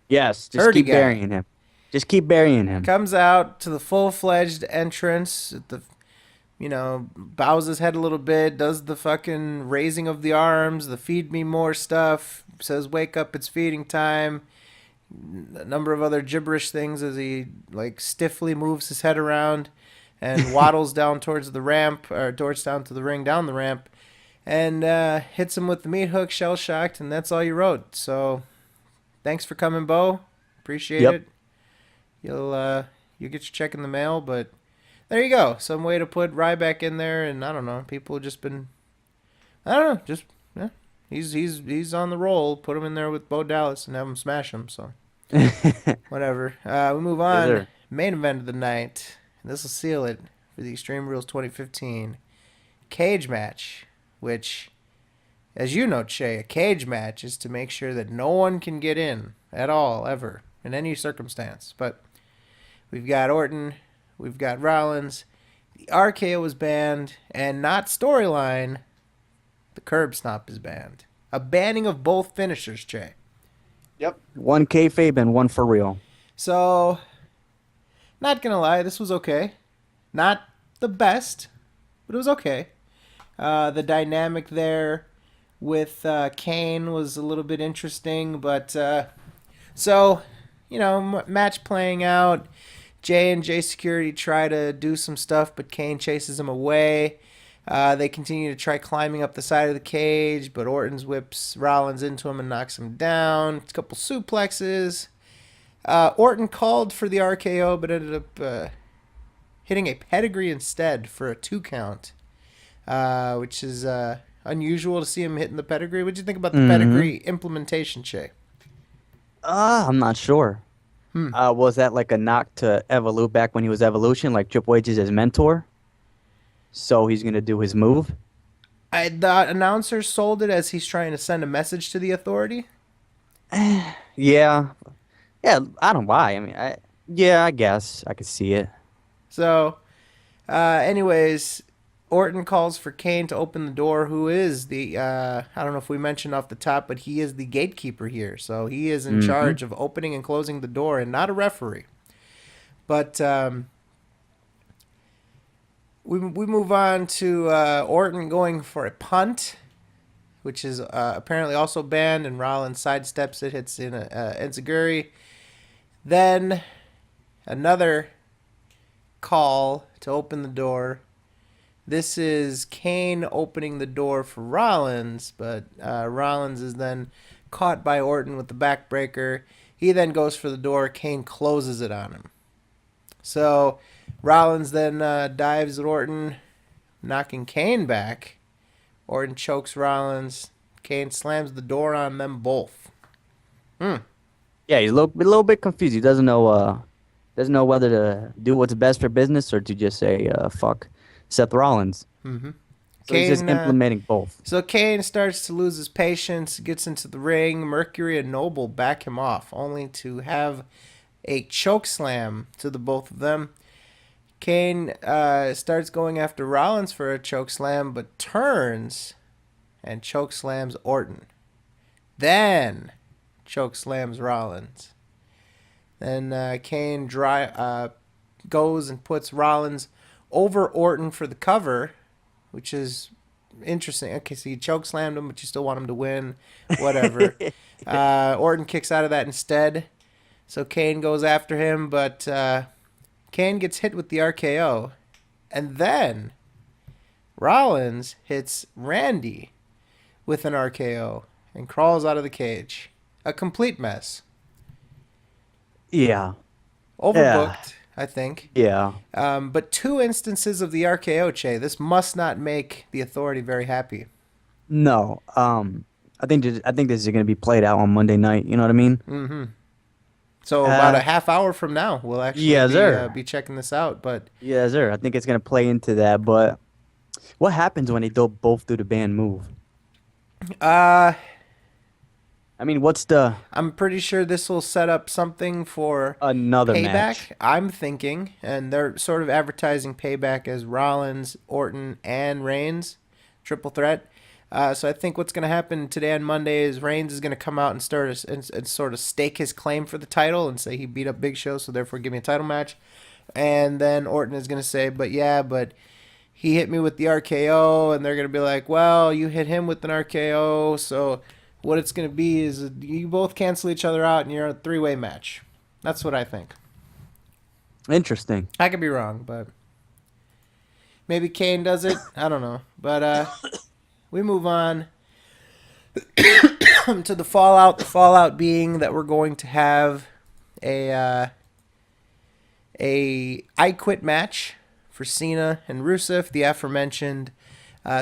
Yes, just Dirty keep guy. burying him. Just keep burying him. Comes out to the full-fledged entrance. Bows his head a little bit, does the fucking raising of the arms, the feed me more stuff, says wake up, it's feeding time. A number of other gibberish things as he like stiffly moves his head around and waddles down towards the ramp, or towards down to the ring, down the ramp, and hits him with the meat hook, shell shocked, and that's all you wrote. So thanks for coming, Bo. Appreciate Yep. it. You'll get your check in the mail, but there you go. Some way to put Ryback in there, and I don't know. People have just been, I don't know, just yeah. He's on the roll. Put him in there with Bo Dallas and have him smash him. So whatever. We move on. sir. Main event of the night. This will seal it for the Extreme Rules 2015 cage match, which, as you know, Che, a cage match is to make sure that no one can get in at all, ever, in any circumstance. But we've got Orton, we've got Rollins, the RKO is banned, and not storyline, the curb stomp is banned. A banning of both finishers, Che. Yep. One kayfabe and one for real. So, not gonna lie, this was okay. Not the best, but it was okay. The dynamic there with Kane was a little bit interesting, but so match playing out. J&J Security try to do some stuff, but Kane chases him away. They continue to try climbing up the side of the cage, but Orton's whips Rollins into him and knocks him down. A couple suplexes. Orton called for the RKO, but ended up hitting a pedigree instead for a 2 count, which is unusual to see him hitting the pedigree. What do you think about the pedigree implementation, Shay? I'm not sure. Was that like a knock to Evolute back when he was Evolution, like Triple H is his mentor? So he's gonna do his move. The announcer sold it as he's trying to send a message to the authority. Yeah, yeah. I don't know why. I mean, I guess I could see it. So, anyways, Orton calls for Kane to open the door, who is the, I don't know if we mentioned off the top, but he is the gatekeeper here. So he is in charge of opening and closing the door and not a referee. But we move on to Orton going for a punt, which is apparently also banned, and Rollins sidesteps it, hits in a enziguri. Then another call to open the door. This is Kane opening the door for Rollins, but Rollins is then caught by Orton with the backbreaker. He then goes for the door. Kane closes it on him. So Rollins then dives at Orton, knocking Kane back. Orton chokes Rollins. Kane slams the door on them both. Yeah, he's a little bit confused. He doesn't know whether to do what's best for business or to just say fuck Seth Rollins. So he's just implementing both. So Kane starts to lose his patience, gets into the ring. Mercury and Noble back him off, only to have a choke slam to the both of them. Kane starts going after Rollins for a choke slam, but turns and choke slams Orton. Then choke slams Rollins. Then Kane goes and puts Rollins over Orton for the cover, which is interesting. Okay, so you choke slammed him, but you still want him to win. Whatever. Orton kicks out of that instead. So Kane goes after him, but Kane gets hit with the RKO. And then Rollins hits Randy with an RKO and crawls out of the cage. A complete mess. Yeah. Overbooked, I think. Yeah. But 2 instances of the RKO, Che. This must not make the authority very happy. No. I think this is going to be played out on Monday night. You know what I mean? So about a half hour from now, we'll actually be checking this out. But yeah, sir. I think it's going to play into that. But what happens when they both do the band move? I mean, I'm pretty sure this will set up something for another Payback. match. I'm thinking, and they're sort of advertising Payback as Rollins, Orton, and Reigns, triple threat. So I think what's going to happen today on Monday is Reigns is going to come out and sort of stake his claim for the title and say he beat up Big Show, so therefore give me a title match. And then Orton is going to say, but he hit me with the RKO, and they're going to be like, well, you hit him with an RKO, so what it's going to be is you both cancel each other out and you're a 3-way match. That's what I think. Interesting. I could be wrong, but maybe Kane does it. I don't know. But we move on to the Fallout. The Fallout being that we're going to have a I Quit match for Cena and Rusev, the aforementioned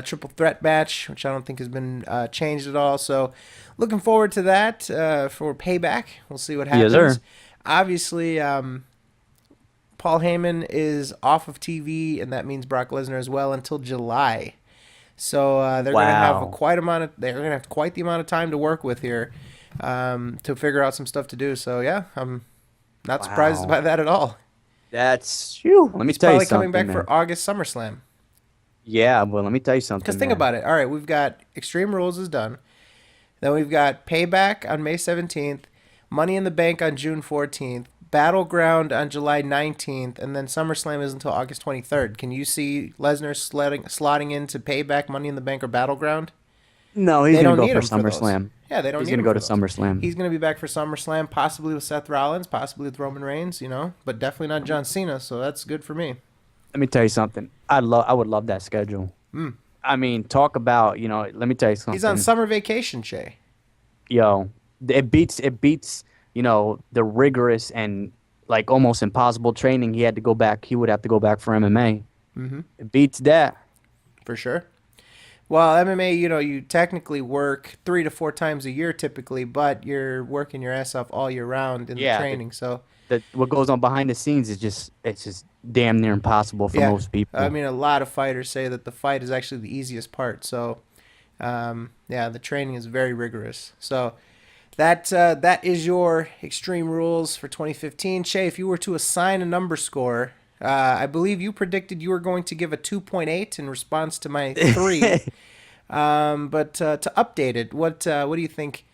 triple threat match, which I don't think has been changed at all. So looking forward to that for Payback. We'll see what happens. Yes, sir. Obviously, Paul Heyman is off of TV, and that means Brock Lesnar as well until July. So they're going to have quite the amount of time to work with here to figure out some stuff to do. So yeah, I'm not surprised by that at all. That's you. Let me tell you something. He's probably coming back for August SummerSlam. Yeah, well, let me tell you something. Because think about it. All right, we've got Extreme Rules is done. Then we've got Payback on May 17th, Money in the Bank on June 14th, Battleground on July 19th, and then SummerSlam is until August 23rd. Can you see Lesnar slotting into Payback, Money in the Bank, or Battleground? No, he's They gonna don't go need for him for those. SummerSlam. Yeah, they don't He's need gonna him go for to those. SummerSlam. He's going to be back for SummerSlam, possibly with Seth Rollins, possibly with Roman Reigns, but definitely not John Cena, so that's good for me. Let me tell you something. I would love that schedule. Mm. I mean, talk about, let me tell you He's on something. summer vacation, Shay. Yo, it beats, the rigorous and like almost impossible training he would have to go back for MMA. Mm-hmm. It beats that. For sure. Well, MMA, you technically work 3 to 4 times a year typically, but you're working your ass off all year round in the Yeah, training. So, the what goes on behind the scenes is just it's just damn near impossible for yeah. most I people. mean, a lot of fighters say that the fight is actually the easiest part. So, yeah, the training is very rigorous. So, that is your Extreme Rules for 2015. Shay, if you were to assign a number score, I believe you predicted you were going to give a 2.8 in response to my 3. But to update it, what do you think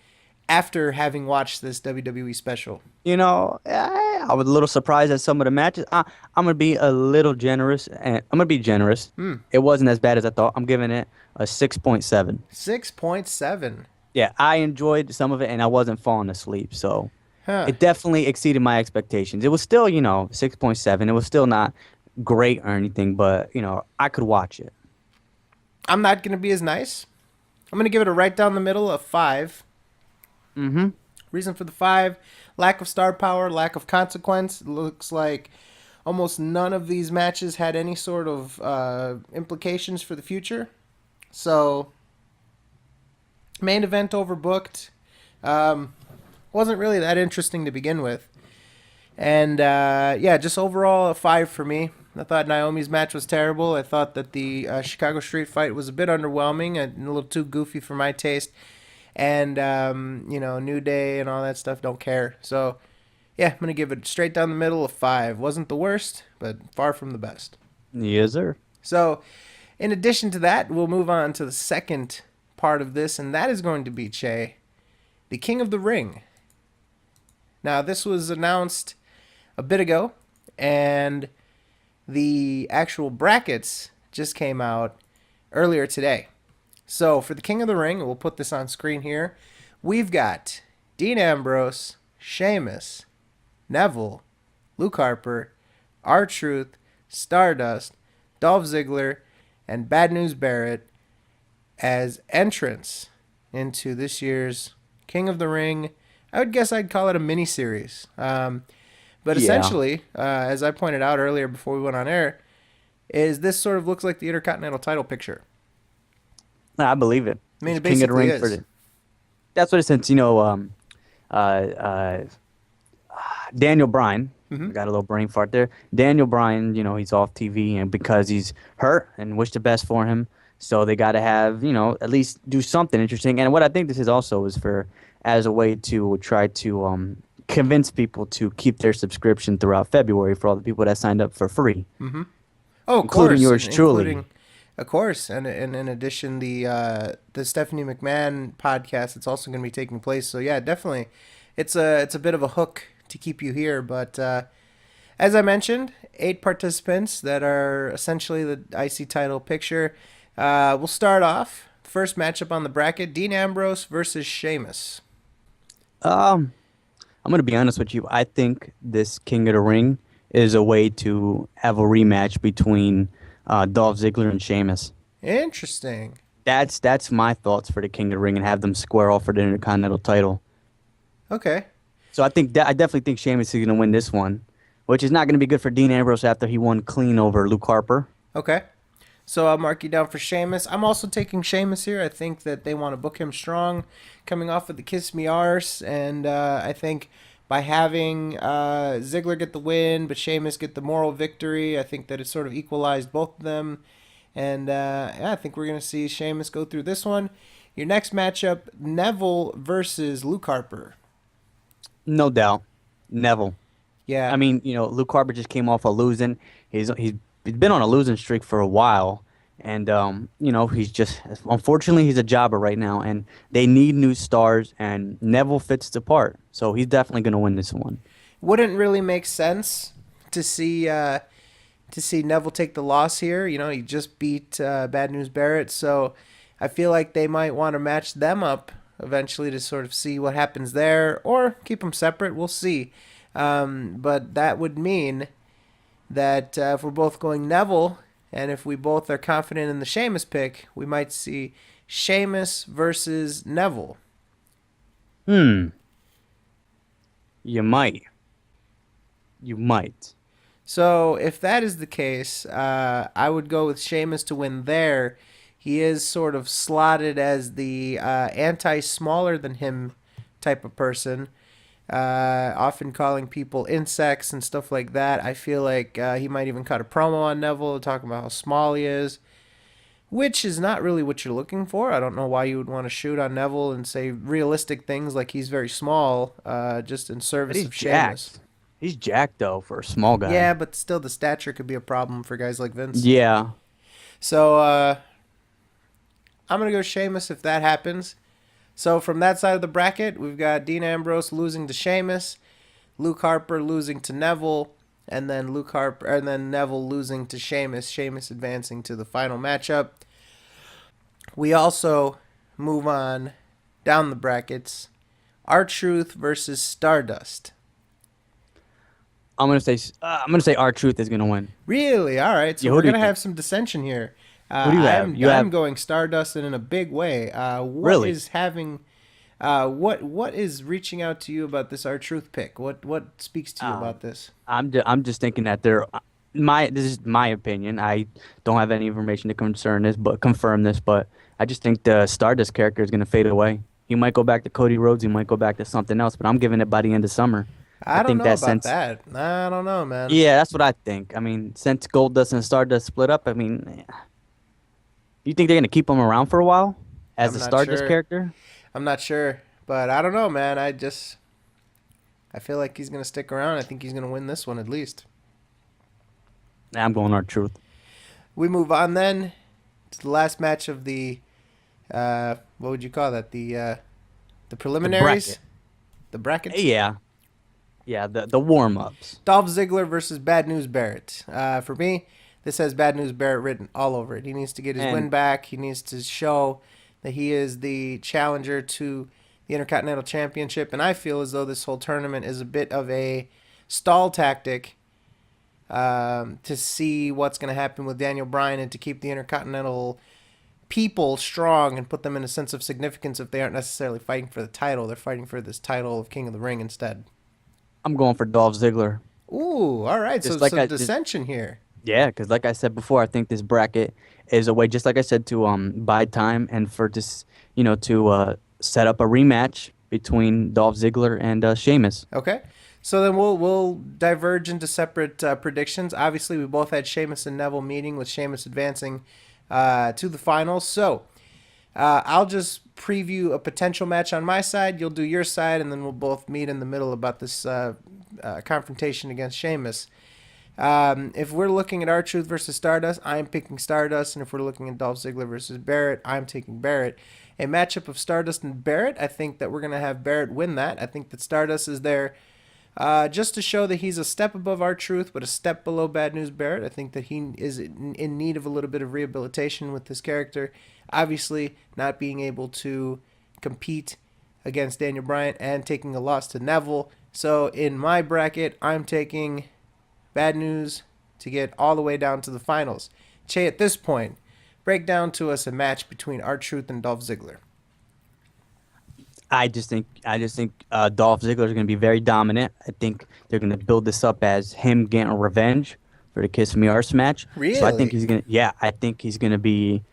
after having watched this WWE special? I was a little surprised at some of the matches. I'm gonna be a little generous, and I'm gonna be generous. Hmm. It wasn't as bad as I thought. I'm giving it a 6.7. 6.7. Yeah, I enjoyed some of it, and I wasn't falling asleep, so Huh. it definitely exceeded my expectations. It was still, 6.7. It was still not great or anything, but I could watch it. I'm not gonna be as nice. I'm gonna give it a right down the middle of 5. Mm-hmm. Reason for the 5: lack of star power, lack of consequence. It looks like almost none of these matches had any sort of implications for the future. So, main event overbooked. Um, wasn't really that interesting to begin with. And yeah, just overall a 5 for me. I thought Naomi's match was terrible. I thought that the Chicago Street fight was a bit underwhelming and a little too goofy for my taste. And New Day and all that stuff, don't care. So yeah, I'm gonna give it straight down the middle of 5. Wasn't the worst, but far from the best. Yes, sir. So in addition to that, we'll move on to the second part of this, and that is going to be Che, the King of the Ring. Now this was announced a bit ago, and the actual brackets just came out earlier today. So for the King of the Ring, we'll put this on screen here. We've got Dean Ambrose, Sheamus, Neville, Luke Harper, R-Truth, Stardust, Dolph Ziggler, and Bad News Barrett as entrants into this year's King of the Ring. I would guess I'd call it a mini-series. But Yeah, essentially, as I pointed out earlier before we went on air, is this sort of looks like the Intercontinental title picture. I believe it. I mean, It's it King of the basically Ring for is. the. That's what it says. Uh, uh, Daniel Bryan. Hmm. I got a little brain fart there. Daniel Bryan, he's off TV and because he's hurt and wish the best for him. So they got to have, at least do something interesting. And what I think this is also is for as a way to try to convince people to keep their subscription throughout February for all the people that signed up for free, Hmm. Oh, of including course, yours truly. including, of course, and in addition, the Stephanie McMahon podcast, it's also going to be taking place. So yeah, definitely, it's a bit of a hook to keep you here. But as I mentioned, 8 participants that are essentially the IC title picture. We'll start off first matchup on the bracket: Dean Ambrose versus Sheamus. Um, I'm gonna be honest with you. I think this King of the Ring is a way to have a rematch between Dolph Ziggler and Sheamus. Interesting. That's my thoughts for the King of the Ring and have them square off for the Intercontinental title. Okay. So I definitely think Sheamus is gonna win this one, which is not gonna be good for Dean Ambrose after he won clean over Luke Harper. Okay. So I'll mark you down for Sheamus. I'm also taking Sheamus here. I think that they want to book him strong, coming off of the Kiss Me Arse, and I think by having Ziggler get the win, but Sheamus get the moral victory, I think that it sort of equalized both of them, and yeah, I think we're gonna see Sheamus go through this one. Your next matchup: Neville versus Luke Harper. No doubt, Neville. Yeah. I mean, Luke Harper just came off a losing. He's been on a losing streak for a while, and he's just unfortunately he's a jobber right now, and they need new stars, and Neville fits the part, so he's definitely gonna win this one. Wouldn't really make sense to see Neville take the loss here. He just beat Bad News Barrett, so I feel like they might want to match them up eventually to sort of see what happens there, or keep them separate. We'll see. But that would mean that if we're both going Neville, and if we both are confident in the Sheamus pick, we might see Sheamus versus Neville. Hmm. You might. You might. So if that is the case, I would go with Sheamus to win there. He is sort of slotted as the anti-smaller than him type of person, often calling people insects and stuff like that. I feel like he might even cut a promo on Neville talking about how small he is, which is not really what you're looking for. I don't know why you would want to shoot on Neville and say realistic things like he's very small, just in But service he's of Sheamus. jacked. He's jacked though for a small guy. Yeah, but still, the stature could be a problem for guys like Vince. Yeah. So I'm gonna go Sheamus if that happens. So from that side of the bracket, we've got Dean Ambrose losing to Sheamus, Luke Harper losing to Neville, and then Neville losing to Sheamus. Sheamus advancing to the final matchup. We also move on down the brackets. R-Truth versus Stardust. I'm gonna say R-Truth is gonna win. Really? All right. So Yeah, who we're do you gonna have think? some dissension here. Who do you have? I'm going Stardust and in a big way. What Really? is having? What is reaching out to you about this R-Truth pick? What speaks to you Um, about this? I'm just thinking that this is my opinion. I don't have any information to confirm this, but I just think the Stardust character is gonna fade away. He might go back to Cody Rhodes. He might go back to something else, but I'm giving it by the end of summer. I I don't think know that about since that. I don't know, man. Yeah, that's what I think. I mean, since Goldust and Stardust split up, I mean, you think they're gonna keep him around for a while as I'm a not Stardust sure. character? I'm not sure, but I don't know, man. I feel like he's gonna stick around. I think he's gonna win this one at least. Nah, I'm going R-Truth. We move on then to the last match of the what would you call that? The The preliminaries, bracket. the brackets. Yeah, yeah. The warm ups. Dolph Ziggler versus Bad News Barrett. For me, this has Bad News Barrett written all over it. He needs to get his win And back. He needs to show that he is the challenger to the Intercontinental Championship. And I feel as though this whole tournament is a bit of a stall tactic to see what's going to happen with Daniel Bryan and to keep the Intercontinental people strong and put them in a sense of significance if they aren't necessarily fighting for the title. They're fighting for this title of King of the Ring instead. I'm going for Dolph Ziggler. Ooh, all right. So Just like some I just dissension here. Yeah, because like I said before, I think this bracket is a way, just like I said, to buy time and for just to set up a rematch between Dolph Ziggler and Sheamus. Okay. So then we'll diverge into separate predictions. Obviously, we both had Sheamus and Neville meeting, with Sheamus advancing to the finals. So I'll just preview a potential match on my side. You'll do your side, and then we'll both meet in the middle about this confrontation against Sheamus. If we're looking at R-Truth versus Stardust, I'm picking Stardust. And if we're looking at Dolph Ziggler versus Barrett, I'm taking Barrett. A matchup of Stardust and Barrett, I think that we're going to have Barrett win that. I think that Stardust is there just to show that he's a step above R-Truth, but a step below Bad News Barrett. I think that he is in need of a little bit of rehabilitation with this character. Obviously, not being able to compete against Daniel Bryan and taking a loss to Neville. So in my bracket, I'm taking Bad News to get all the way down to the finals. Che, at this point, break down to us a match between R-Truth and Dolph Ziggler. I just think Dolph Ziggler is going to be very dominant. I think they're going to build this up as him getting revenge for the Kiss Me Arse match. So I think Really? I think he's going to be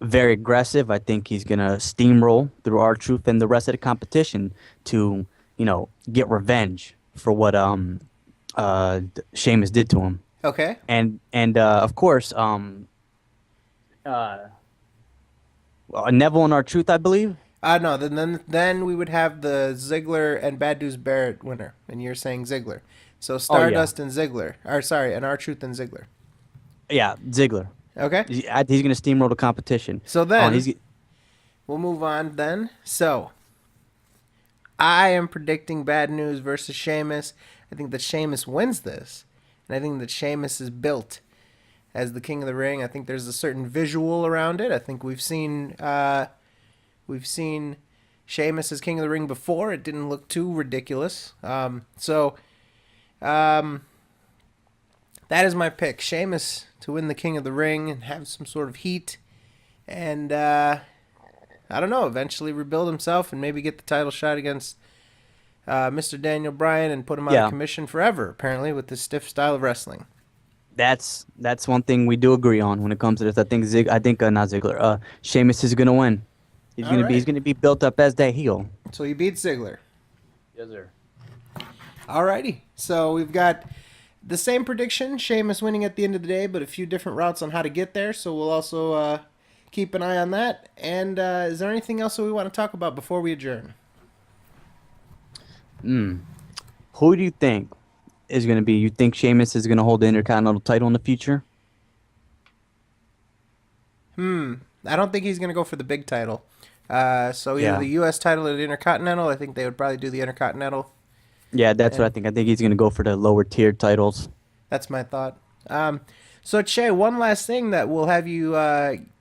very aggressive. I think he's going to steamroll through R-Truth and the rest of the competition to, get revenge for what Sheamus did to him. Okay. And of course, uh, Neville and R-Truth, I believe. No, then we would have the Ziggler and Bad News Barrett winner, and you're saying Ziggler. So Oh yeah, Stardust and Ziggler, or sorry, and R-Truth and Ziggler. yeah, Ziggler. Okay. He's going to steamroll the competition. So Oh, then we'll move on then. So I am predicting Bad News versus Sheamus. I think that Sheamus wins this, and I think that Sheamus is built as the King of the Ring. I think there's a certain visual around it. I think we've seen Sheamus as King of the Ring before. It didn't look too ridiculous. Um, that is my pick. Sheamus to win the King of the Ring and have some sort of heat. And I don't know, eventually rebuild himself and maybe get the title shot against Mr. Daniel Bryan and put him out of commission forever, apparently, with this stiff style of wrestling. That's one thing we do agree on when it comes to this. I think not Ziggler. Sheamus is gonna win. He's gonna be built up as that heel. So he beat Ziggler. Yes, sir. Alrighty. So we've got the same prediction, Sheamus winning at the end of the day, but a few different routes on how to get there. So we'll also keep an eye on that. And is there anything else that we want to talk about before we adjourn? Who do you think is going to be? You think Sheamus is going to hold the Intercontinental title in the future? I don't think he's going to go for the big title. So either the U.S. title or the Intercontinental. I think they would probably do the Intercontinental. Yeah, that's what I think. I think he's going to go for the lower tier titles. That's my thought. So, Che, one last thing that we'll have you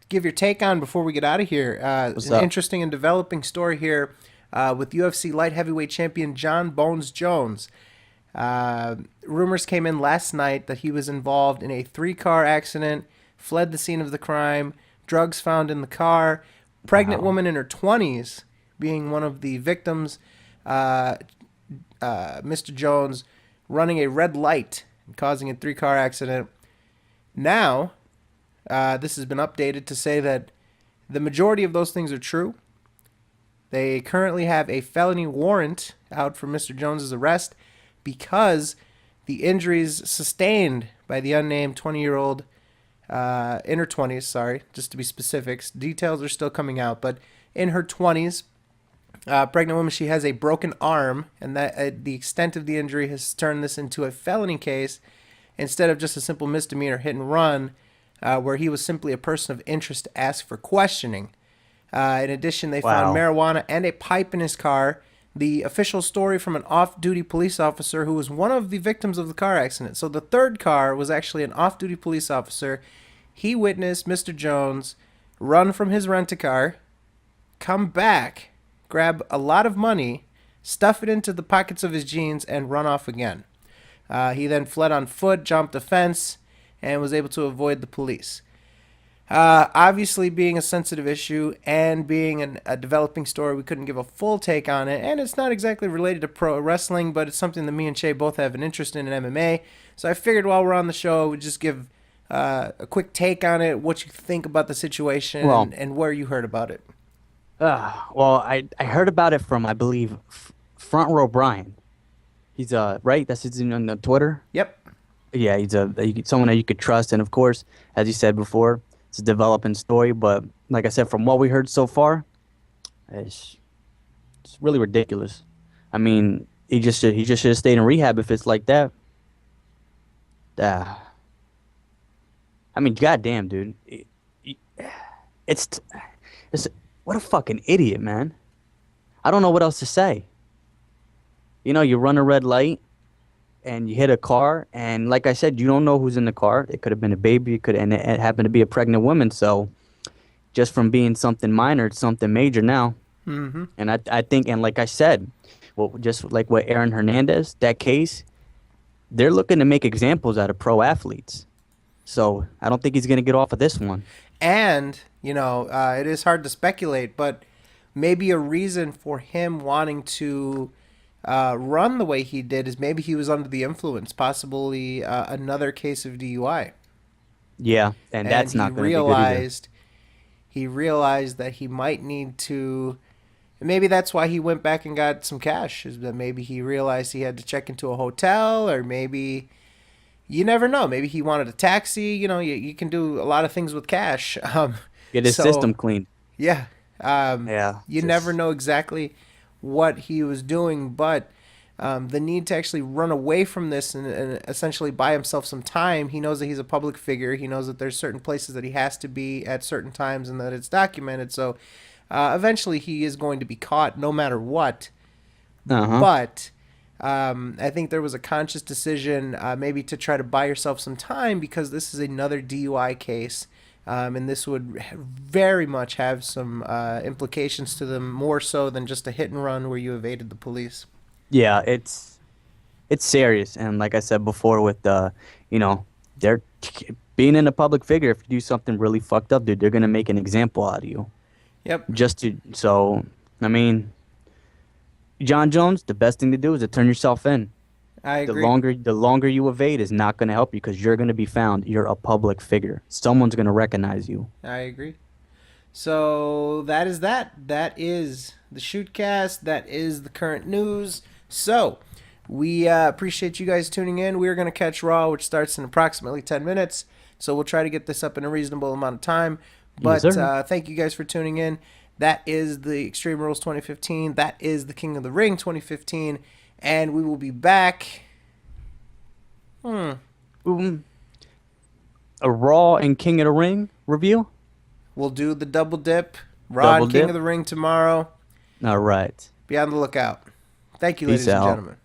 give your take on before we get out of here. What's an up? Interesting and developing story here with UFC light heavyweight champion John Bones Jones. Rumors came in last night that he was involved in a 3-car accident, fled the scene of the crime, drugs found in the car, pregnant woman in her 20s being one of the victims, Mr. Jones running a red light and causing a 3-car accident. Now, this has been updated to say that the majority of those things are true. They currently have a felony warrant out for Mr. Jones's arrest because the injuries sustained by the unnamed 20-year-old, in her 20s, sorry, just to be specific. Details are still coming out, but in her 20s, pregnant woman, she has a broken arm, and that the extent of the injury has turned this into a felony case instead of just a simple misdemeanor hit and run, where he was simply a person of interest to ask for questioning. In addition, they found marijuana and a pipe in his car. The official story from an off-duty police officer who was one of the victims of the car accident. So the third car was actually an off-duty police officer. He witnessed Mr. Jones run from his rent-a-car, come back, grab a lot of money, stuff it into the pockets of his jeans, and run off again. He then fled on foot, jumped a fence, and was able to avoid the police. Obviously, being a sensitive issue and being a developing story, we couldn't give a full take on it. And it's not exactly related to pro wrestling, but it's something that me and Che both have an interest in MMA. So I figured while we're on the show, we'd just give a quick take on it, what you think about the situation, and where you heard about it. Well, I heard about it from, I believe, Front Row Brian. He's right. That's his name on Twitter. Yep. Yeah, he's someone that you could trust, and of course, as you said before, it's a developing story. But like I said, from what we heard so far, it's really ridiculous. I mean, he just should have stayed in rehab if it's like that. I mean, goddamn, dude, it's what a fucking idiot, man. I don't know what else to say. You know, you run a red light and you hit a car, and like I said, you don't know who's in the car. It could have been a baby, and it happened to be a pregnant woman. So just from being something minor, it's something major now. Mm-hmm. And I think, and like I said, well, just like what Aaron Hernandez, that case, they're looking to make examples out of pro athletes. So I don't think he's going to get off of this one. And, you know, it is hard to speculate, but maybe a reason for him wanting to run the way he did is maybe he was under the influence, possibly another case of DUI. Yeah, and that's not going to be good either. He realized that he might need to. Maybe that's why he went back and got some cash. Is that maybe he realized he had to check into a hotel, or maybe you never know. Maybe he wanted a taxi. You know, you can do a lot of things with cash. Get his system clean. Yeah. Yeah. You never know exactly what he was doing, but the need to actually run away from this and essentially buy himself some time. He knows that he's a public figure. He knows that there's certain places that he has to be at certain times and that it's documented. So eventually he is going to be caught no matter what. Uh-huh. But I think there was a conscious decision, maybe to try to buy yourself some time because this is another DUI case, and this would very much have some implications to them, more so than just a hit and run where you evaded the police. Yeah, it's serious, and like I said before, with you know, they're being in a public figure. If you do something really fucked up, dude, they're gonna make an example out of you. Yep, Just to so, I mean, John Jones, the best thing to do is to turn yourself in. I The agree. longer you evade is not gonna help you because you're gonna be found. You're a public figure. Someone's gonna recognize you. I agree. So that is that. That is the Shootcast. That is the current news. So we appreciate you guys tuning in. We're going to catch Raw, which starts in approximately 10 minutes. So we'll try to get this up in a reasonable amount of time. Yes, But sir. thank you guys for tuning in. That is the Extreme Rules 2015. That is the King of the Ring 2015. And we will be back. Um, a Raw and King of the Ring review. We'll do the double dip. Raw Double and King dip. of the Ring tomorrow. All right. Be on the lookout. Thank you, Peace ladies and out. gentlemen.